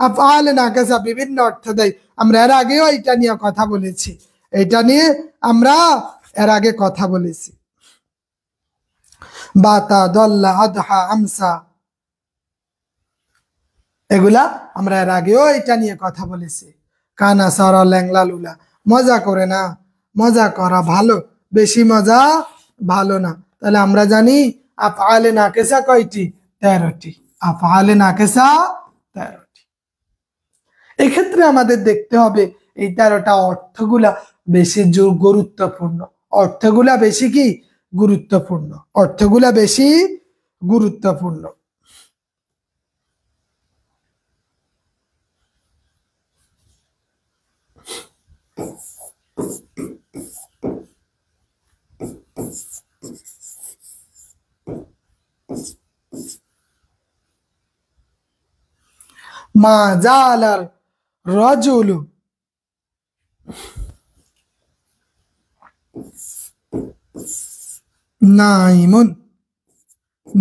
আফআলে নাকিসা বিভিন্ন অর্থ দেয়, আমরা এর আগেও এটা নিয়ে কথা বলেছি, এটা নিয়ে আমরা এর আগে কথা বলেছি। বাতা, দল্লা, আদহা, আমসা, এগুলা আমরা এর আগেও এটা নিয়ে কথা বলেছি। কানা সারা ল্যাংলা লুলা, মজা করে না, মজা করা ভালো, বেশি মজা ভালো না। তাহলে আমরা জানি আফআলে নাকিসা কয়টি? 13টি। আফআলে নাকিসা 13টি। এক্ষেত্রে আমাদের দেখতে হবে এই 13টা অর্থগুলা বেশি গুরুত্বপূর্ণ, অর্থগুলা বেশি কি গুরুত্বপূর্ণ, অর্থগুলা বেশি গুরুত্বপূর্ণ। মা জালার রাজুলু, নাইমুন,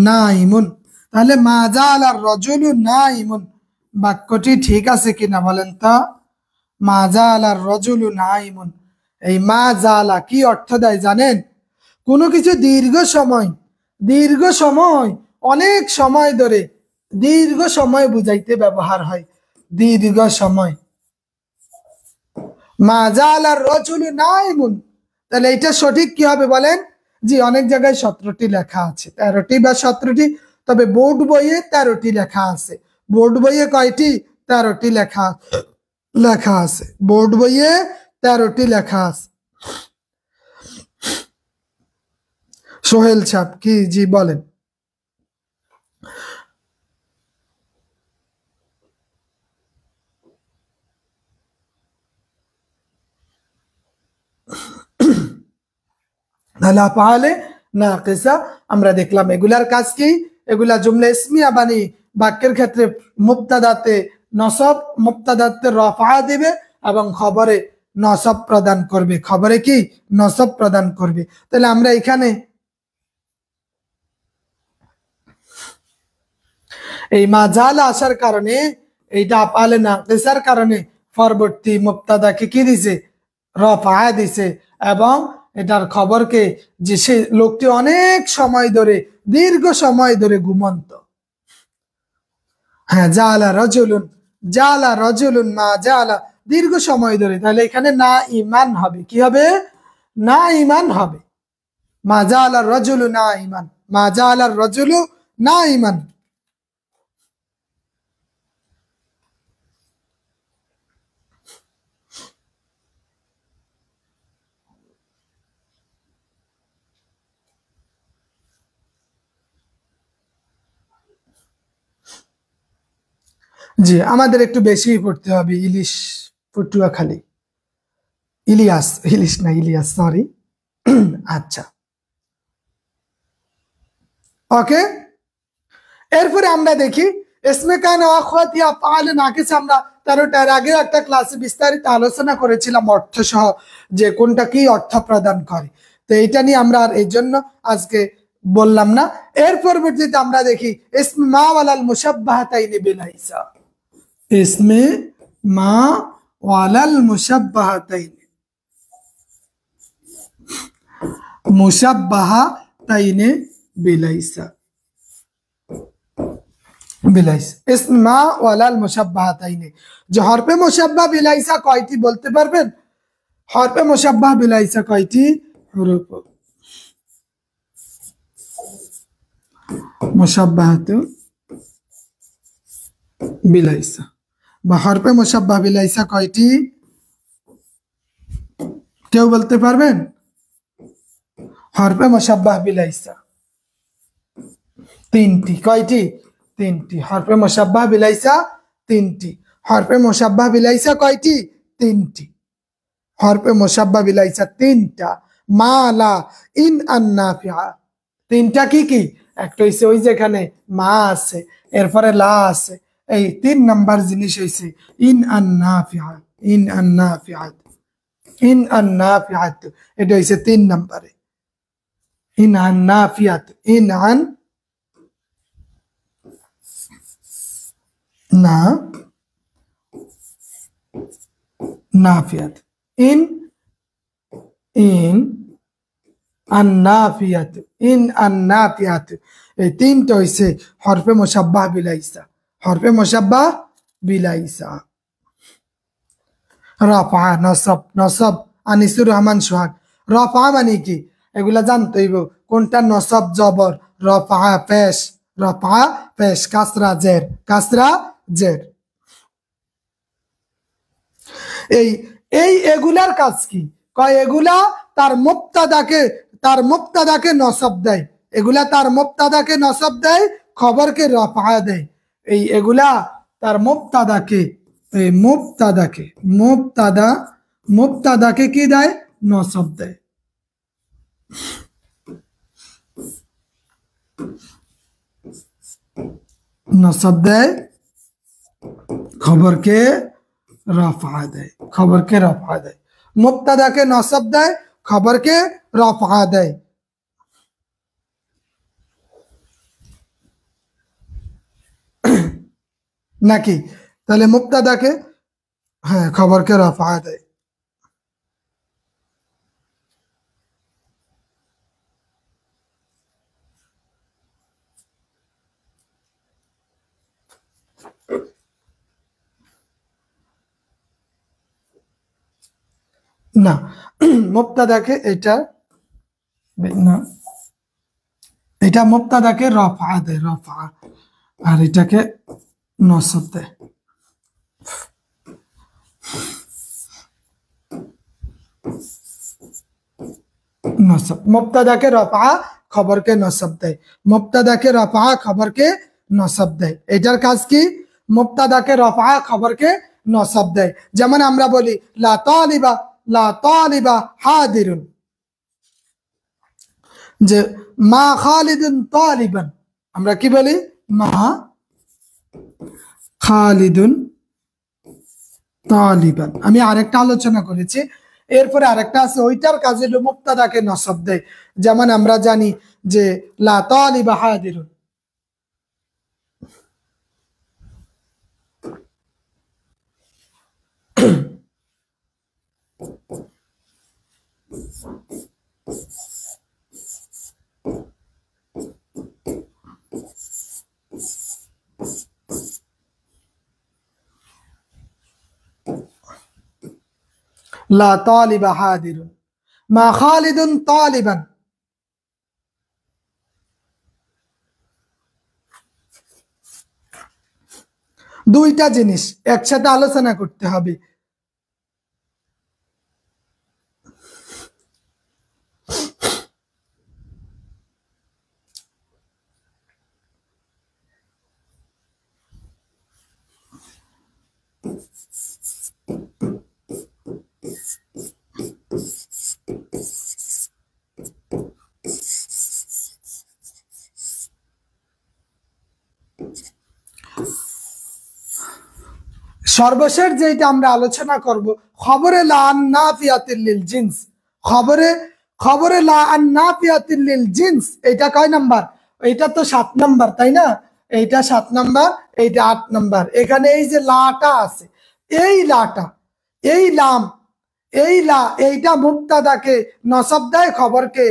নাইমুন। তাহলে মা জালার রাজুলু নাইমুন, বাক্যটি ঠিক আছে কিনা বলেন তো? মা জালার রাজুলু নাইমুন, এই মা জালা কি অর্থ দেয় জানেন? কোনো কিছু দীর্ঘ সময়, দীর্ঘ সময়, অনেক সময় ধরে, দীর্ঘ সময় বুঝাইতে ব্যবহার হয়, দীর্ঘ সময়। মা জালার রাজুলু নাইমুন, তাহলে এটা সঠিক কি হবে বলেন? জি, অনেক জায়গায় 17টি লেখা আছে, 13টি বা 17টি, তবে বোর্ড বইয়ে 13টি লেখা আছে। বোর্ড বইয়ে কয়টি? 13টি লেখা লেখা আছে, বোর্ড বইয়ে 13টি লেখা আছে। সোহেল সাহেব কি? জি বলেন। তাহলে আফআলে নাকিসা আমরা দেখলাম এগুলার কাজ কি, এগুলা জুমলা ইসমিয়া বানি বাক্যের ক্ষেত্রে মুবতাদাতে নসব, মুবতাদাতে রফা দিবে এবং খবরে নসব প্রদান করবে, খবরে কি নসব প্রদান করবে। তাহলে আমরা এখানে এই মা জালা আসার কারণে, এইটা আফআলে নাকিসার কারণে পরবর্তী মুবতাদাকে কি দিছে, রফা দিছে, এবং এটার খবরকে যে সে লোকটি অনেক সময় ধরে, দীর্ঘ সময় ধরে ঘুমন্ত। হ্যাঁ, জালা রাজুলুন, জালা রাজুলুন মা জালা, দীর্ঘ সময় ধরে। তাহলে এখানে না ইমান হবে, কি হবে, না ইমান হবে। মা জালা রাজুলু না ইমান, মা জালা রাজুলু না ইমান। জি, আমাদের একটু বেশি পড়তে হবে। ইলিশ, পটুয়াখালী, ইলিয়াস, ইলিশ না ইলিয়াস, সরি। আচ্ছা, ওকে। এরপরে আমরা দেখি ইসমে কান আখওয়াতি আফআল নাকিস। আমরা 13টার আগে একটা ক্লাসে বিস্তারিত আলোচনা করেছিলাম অর্থ সহ, যে কোনটা কি অর্থ প্রদান করে। তো এইটা নিয়ে আমরা আর এই জন্য আজকে বললাম না। এর পরবর্তীতে আমরা দেখি ইসমে মা ওয়ালাল মুশাব্বাহাতাইনি বিলাইসা, ইসমে মা ওয়ালাল মুশাব্বাহাতাইনি, মুশাব্বাহাতাইনি বিলাইসা, বিলাইস ইসমে মা ওয়ালাল মুশাব্বাহাতাইনি। যে হরফে মুশাব্বাহ বিলাইসা কয়টি বলতে পারবেন? হরফে মুশাব্বাহ বিলাইসা কয়টি হরফ? মুশাব্বাহাতু বিলাইসা বা হরফে মুশাব্বাহ বিলাইসা কয়টি? কেউ বলতে পারবেন? হরফে মুশাব্বাহ বিলাইসা তিনটি। কয়টি? তিনটি। হরফে মুশাব্বাহ বিলাইসা তিনটি। হরফে মুশাব্বাহ বিলাইসা কয়টি? তিনটি। হরফে মুশাব্বাহ বিলাইসা তিনটা। মা, লা, ইন, আন, নাফিআ। তিনটা কি কি? একটা হইছে ওই যেখানে মা আছে, এরপরে লা আছে, এই 3 নাম্বার জিনিস হইছে ইন আন নাফিআ, ইন আন নাফিআত, ইন আন নাফিআত। এটা হইছে 3 নাম্বারে। ইন আন নাফিআত, ইন আন না নাফিয়াত, ইন, ইন আন্নাফিয়াত, ইন আন্নাফিয়াত। এই তিনটা হইছে হরফে মুশাব্বাহ বিলাইসা, হরফে মুশাব্বাহ বিলাইসা। রাফা, নসব, নসব আনিসুর রহমান সোহাগ। রফা মানে কি এগুলা জানতে হইব। কোনটা নসব জবর? রফা পেশ, রফা পেশ, কাসরা জের, কাসরা জের। এই এই এগুলার কাজ কি? কয় এগুলা তার মুবতাদাকে, তার মুবতাদাকে নসব দেয়। এগুলা তার মুবতাদাকে নসব দেয়, খবরকে রফা দেয়। এই এগুলা তার মুবতাদাকে, এই মুবতাদাকে, মুবতাদা, মুবতাদাকে কি দেয়? নসব দেয়। নসব দেয়, খবরকে রফা দেয়, খবরকে রফা দেয়। মুবতাদাকে নসব দেয়, খবরকে রফা দেয়। নাকি? তাহলে মুবতাদাকে, হ্যাঁ, খবরকে রফা দেয়। না, মুবতাদাকে এটা না, এটা মুবতাদাকে রফা দেয়, রফা, আর এটাকে নসব দেয়। নসব, মুবতাদাকে রফা, খবরকে নসব দেয়। মুবতাদাকে রফা, খবরকে নসব দেয়। এটার কাজ কি? মুবতাদাকে রফা, খবরকে নসব দেয়। যেমন আমরা বলি লা তালিবা, লা তালিবা হাদিরুন, যে মা খালিদুন তালিবান, আমরা কি বলি? মা খালিদুন তালিবান। আমি আরেকটা আলোচনা করেছি, এরপরে আরেকটা আছে, ওইটার কাজে মুবতাদাকে নসব দেয়। যেমন আমরা জানি যে লা তালিবা হাদিরুন, লা তালিবা হাদিরুন, মা খালিদুন তালিবান। দুইটা জিনিস একসাথে আলোচনা করতে হবে। সর্বশেষ যেটা আমরা আলোচনা করব, খবরে লা নাফিয়াতুল লিল জিন্স, খবরে লা নাফিয়াতুল লিল জিন্স, এটা কয় নাম্বার? এটা তো 7 নাম্বার, তাই না? এইটা 7 নাম্বার, এইটা 8 নাম্বার। এখানে এই যে লাটা আছে, এই লাটা, এই লাম, এই লা, এইটা মুবতাদাকে নসব দেয়, খবরকে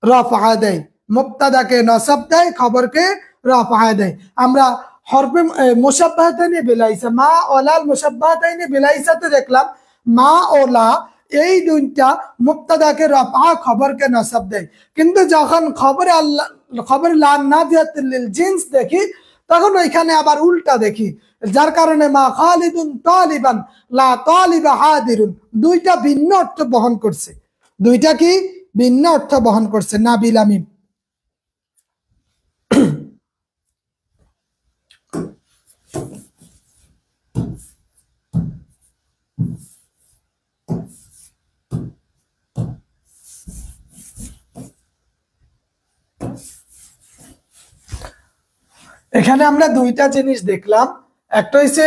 রফা দেয়। মুবতাদাকে নসব দেয়, খবরকে রফা দেয়। আমরা হরফে মুশাব্বাহাতাইনে বিলাইসা, মা ও লাল মুশাব্বাহাতাইনে বিলাইসাতে দেখলাম মা ও লা এই দুইটা মুবতাদাকে রফা, খবরকে নসব দেয়। কিন্তু যখন খবরে লা নাফিয়াতুল লিল জিন্স দেখি, তখন ওইখানে আবার উল্টা দেখি, যার কারণে মা খালিদুন তালিবান লা তালিবা হাদিরুন, দুইটা ভিন্ন অর্থ বহন করছে। দুইটা কি ভিন্ন অর্থ বহন করছে। নাবিল আমিন। এখানে আমরা দুইটা জিনিস দেখলাম, একটা হইছে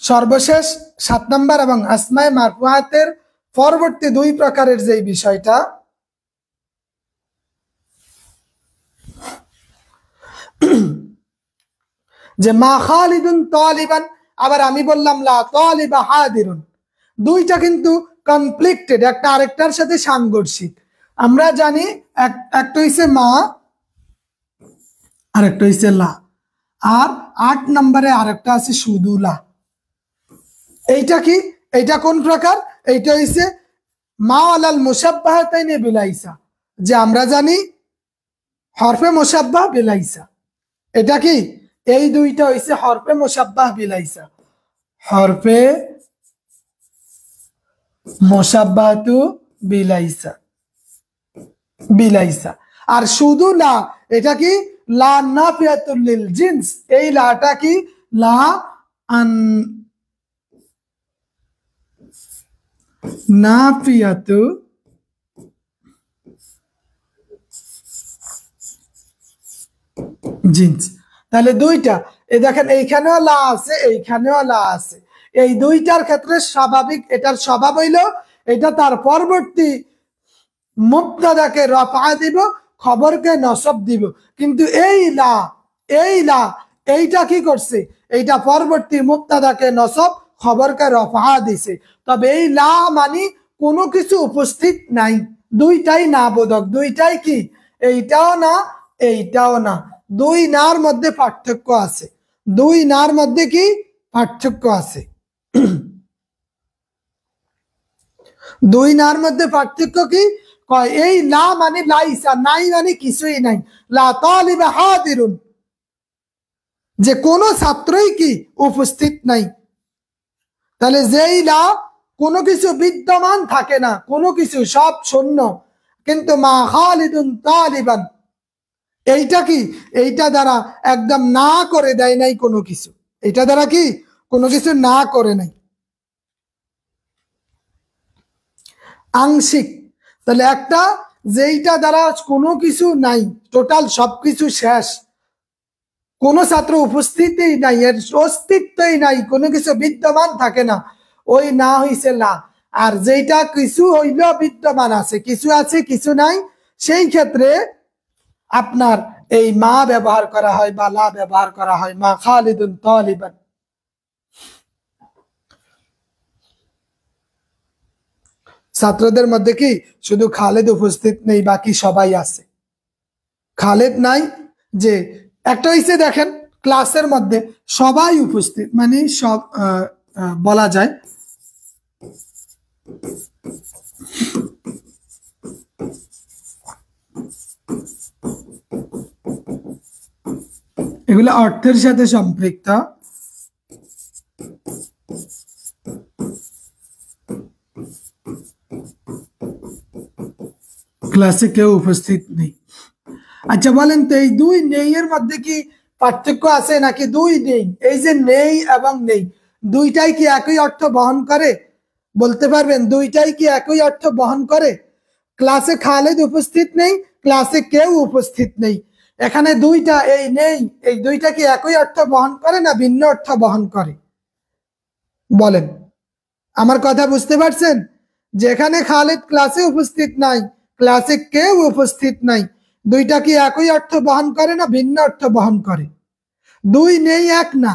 সর্বশেষ 7 নাম্বার এবং আসমায়ে মারফুআতের পরবর্তী 2 প্রকারের যে বিষয়টা, যে মা খালিদুন তালিবান, আবার আমি বললাম লা তালিবা হাদিরুন, দুইটা কিন্তু কনফ্লিক্টেড, একটা আরেকটার সাথে সাংঘর্ষিক। আমরা জানি একটা হইছে মা, আরেকটা হইছে লা, আর 8 নম্বরে আরেকটা আছে শুধু লা। এইটা কি? এইটা কোন প্রকার? এইটা হইছে মা আলাল মুশাব্বাহাতাইনে বিলাইসা, যে আমরা জানি হরফে মুশাব্বাহ বিলাইসা। এটা কি? এই দুইটা হইছে হরফে মুশাব্বাহ বিলাইসা, হরফে মুশাব্বাহাতু বিলাইসা, বিলাইসা। আর শুধু লা, এটা কি? লা নাফিয়াতুল লিল জিন্স, এই লাটা কি? লা নাফিয়াতু জিন্স। তাহলে দুইটা, এই দেখেন এইখানেও লা আছে, এইখানেও লা আছে। এই দুইটার ক্ষেত্রে স্বাভাবিক, এটার স্বভাব হইল এটা তার পরবর্তী মুবতাদাকে রফা দিব, খবরকে নসব দিব। কিন্তু এই লা, এইটা কি করছে? এইটা পরবর্তী মুবতাদাকে নসব, খবরকে রফা দিছে। তবে এই লা মানে কোনো কিছু উপস্থিত নাই, দুইটাই না বোধক, দুইটাই কি? এইটাও না, এইটাও না। দুই নার মধ্যে পার্থক্য আছে, দুই নার মধ্যে কি পার্থক্য আছে? দুই নার মধ্যে পার্থক্য কি? কয় এই লা মানে লাইসা, নাই মানে কিছুই নাই। লা তালিবা হাদিরুন, যে কোনো ছাত্রই কি উপস্থিত নাই। তাহলে যেই লা কোনো কিছু বিদ্যমান থাকে না, কোনো কিছু সব শূন্য। কিন্তু মা খালিদুন তালিবান, এইটা কি? এইটা দ্বারা একদম না করে দেয় নাই কোনো কিছু, এইটা দ্বারা কি কোনো কিছু না করে নাই। আংশিক। তাহলে একটা যেইটা দ্বারা কোনো কিছু নাই, টোটাল সবকিছু শেষ, কোনো ছাত্র উপস্থিতই নাই, এর অস্তিত্বই নাই, কোনো কিছু বিদ্যমান থাকে না, ওই না হইছে লা। আর যেটা কিছু হইল বিদ্যমান আছে, কিছু আছে কিছু নাই, সেই ক্ষেত্রে আপনার এই মা ব্যবহার করা হয় বা লা ব্যবহার করা হয়। মা খালিদুন তালিবান। ছাত্রদের মধ্যে কি শুধু খালেদ উপস্থিত নেই, বাকি সবাই আছে। খালেদ নাই, যে একটা হইছে দেখেন ক্লাসের মধ্যে সবাই উপস্থিত, মানে সব বলা যায় এগুলো অর্থের সাথে সম্পৃক্ত। ক্লাসে কেউ উপস্থিত নেই। আচ্ছা বলেন তো, এই দুই নেই এর মধ্যে কি পার্থক্য আছে নাকি দুই নেই? এই যে নেই এবং নেই, দুইটাই কি একই অর্থ বহন করে? বলতে পারবেন দুইটাই কি একই অর্থ বহন করে? ক্লাসে খালেদ উপস্থিত নেই, ক্লাসে কেউ উপস্থিত নেই, এখানে দুইটা এই নেই, এই দুইটা কি একই অর্থ বহন করে না ভিন্ন অর্থ বহন করে? বলেন, আমার কথা বুঝতে পারছেন? যেখানে খালেদ ক্লাসে উপস্থিত নাই, ক্লাসে কেউ উপস্থিত নাই, দুইটা কি একই অর্থ বহন করে না ভিন্ন অর্থ বহন করে? দুই নেই এক না,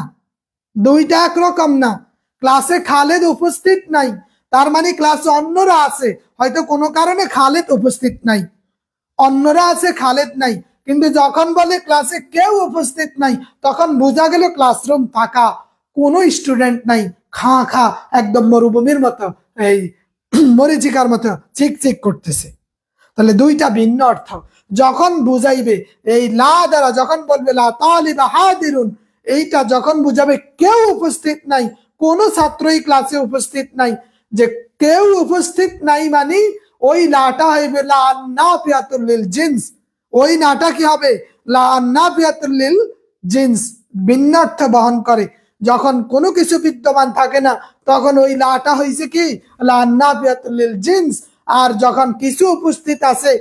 দুইটা একরকম না। ক্লাসে খালেদ উপস্থিত নাই, তার মানে ক্লাসে অন্যরা আছে, হয়তো কোনো কারণে খালেদ উপস্থিত নাই, অন্যরা আছে খালেদ নাই। কিন্তু যখন বলে ক্লাসে কেউ উপস্থিত নাই, তখন বোঝা গেল ক্লাসরুম ফাঁকা, কোনো স্টুডেন্ট নাই, খা খা একদম মরুভূমির মতো, এই মরিচিকার মতো চিকচিক করতেছে। তাহলে দুইটা ভিন্ন অর্থ। যখন বুঝাইবে এই লা দ্বারা, যখন বলবে লা তালিবা হাদিরুন, এইটা যখন বুঝাবে কেউ উপস্থিত নাই, কোনো ছাত্রই ক্লাসে উপস্থিত নাই, যে কেউ উপস্থিত নাই মানে ওই লাটা হইবে লা নাফিয়াতুল লিল জিন্স। ওই নাটা কি হবে? লা নাফিয়াতুল লিল জিন্স, ভিন্ন অর্থ বহন করে। যখন কোনো কিছু বিদ্যমান থাকে না, তখন ওই লাটা হইছে কি? লা নাফিয়াতুল লিল জিন্স। আর যখন কিছু উপস্থিত আছে,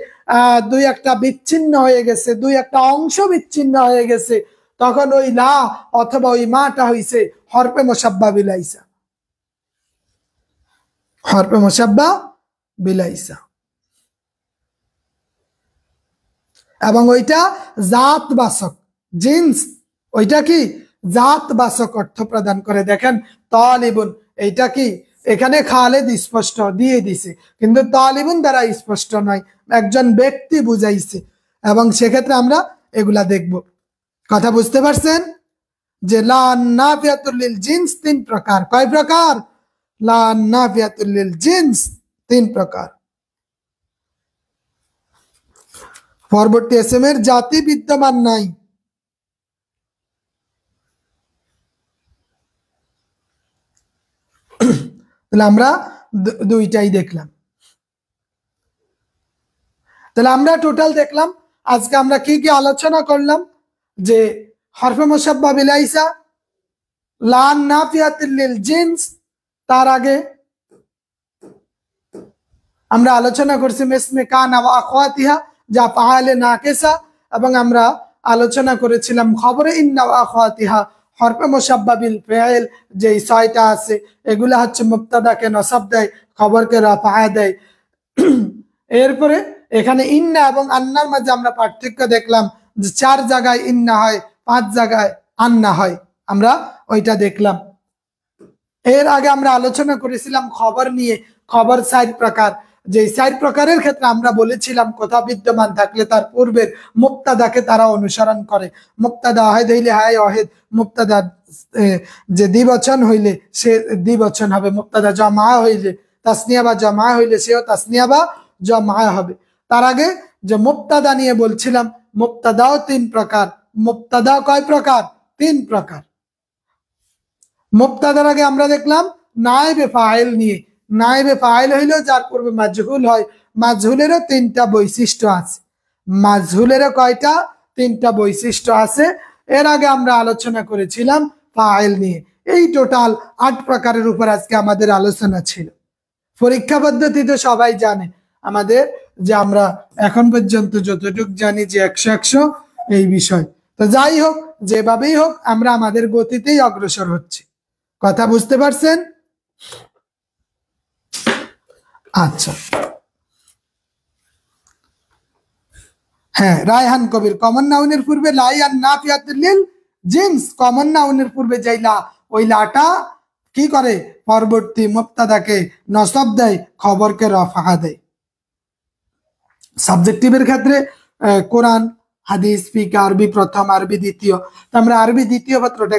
দুই একটা বিচ্ছিন্ন হয়ে গেছে, দুই একটা অংশ বিচ্ছিন্ন হয়ে গেছে, তখন ওই লা অথবা ওই মাটা হইছে হরফে মুসাব্বা বিলাইসা, হরফে মুসাব্বা বিলাইসা। এবং ওইটা জাত বাচক, জিন্স, ওইটা কি জাত বাচক অর্থ প্রদান করে। দেখেন তালিবুন, এইটা কি এখানে খালেদ স্পষ্ট দিয়ে দিছে, কিন্তু তালিবুন দ্বারা স্পষ্ট নয়, একজন ব্যক্তি বুঝাইছে। এবং সেক্ষেত্রে আমরা এগুলা দেখব। কথা বুঝতে পারছেন? যে লা নাফিয়াতুল লিল জিন্স তিন প্রকার। কয় প্রকার? লা নাফিয়াতুল লিল জিন্স তিন প্রকার। পরবর্তী এসএম এর জাতি বিদ্যমান নাই। তাহলে আমরা দুইটাই দেখলাম। তাহলে আমরা টোটাল দেখলাম আজকে আমরা কি কি আলোচনা করলাম, যে হরফে মুসাব্বা বিলাইসা, লা নাফিয়াতুল লিল জিন্স, তার আগে আমরা আলোচনা করছি মিসমে কানা ওয়া আখওয়াতিহা, যা ফাআলে নাকিসা, এবং আমরা আলোচনা করেছিলাম খবরে ইন্না ওয়া আখওয়াতিহা, হরফে মুসাব্বা বিল ফাইল, যে ছয়টা আছে এগুলা হচ্ছে মুবতাদাকে নসব দেয়, খবরকে রাফা দেয়। এরপরে এখানে ইন্না এবং আন্নার মাঝে আমরা পার্থক্য দেখলাম, যে 4 জায়গায় ইন্না হয়, 5 জায়গায় আন্না হয়, আমরা ওইটা দেখলাম। এর আগে আমরা আলোচনা করেছিলাম খবর নিয়ে, খবর 4 প্রকার, যে 4 প্রকারের ক্ষেত্রে আমরা বলেছিলাম কথা বিদ্যমান থাকলে তার পূর্বের মুক্তাদাকে তারা অনুসরণ করে। মুক্তাদা ওয়াহিদ হইলে হায় ওয়াহিদ, মুক্তাদা যে দ্বিবচন হইলে সে দ্বিবচন হবে, মুক্তাদা জমা হইলে, তাসনিয়া বা জমা হইলে সেও তাসনিয়া বা জমা হবে। তার আগে যে মুক্তাদা নিয়ে বলছিলাম, মুক্তাদাও 3 প্রকার। মুক্তাদা কয় প্রকার? 3 প্রকার। মুবতাদার আগে আমরা দেখলাম নায়েবে ফাইল নিয়ে। নায়েবে ফাইল হইলো যার পূর্বে মাজহুল হয়। মাজহুলেরও 3টা বৈশিষ্ট্য আছে। মাজহুলেরও কয়টা? 3টা বৈশিষ্ট্য আছে। এর আগে আমরা আলোচনা করেছিলাম ফাইল নিয়ে। এই টোটাল 8 প্রকারের উপর আজকে আমাদের আলোচনা ছিল। পরীক্ষা পদ্ধতি তো সবাই জানে আমাদের, যে আমরা এখন পর্যন্ত যতটুকু জানি যে 100 এই বিষয়। তো যাই হোক, যেভাবেই হোক আমরা আমাদের গতিতেই অগ্রসর হচ্ছি। কথা বুঝতে পারছেন? আচ্ছা, হ্যাঁ, রায়হান কবির, কমন নাউনের পূর্বে লাই আর নাফিয়াতুল লিল জিন্স, কমন নাউনের পূর্বে যেই লা, ওই লাটা কি করে, পরবর্তী মুবতাদাকে নসব দেয়, খবরকে রফা দেয়। সাবজেক্টিভের ক্ষেত্রে কোরআন, হাদিস, ফিকহ, আরবি প্রথম, আরবি দ্বিতীয়। তো আমরা আরবি দ্বিতীয় পত্রটা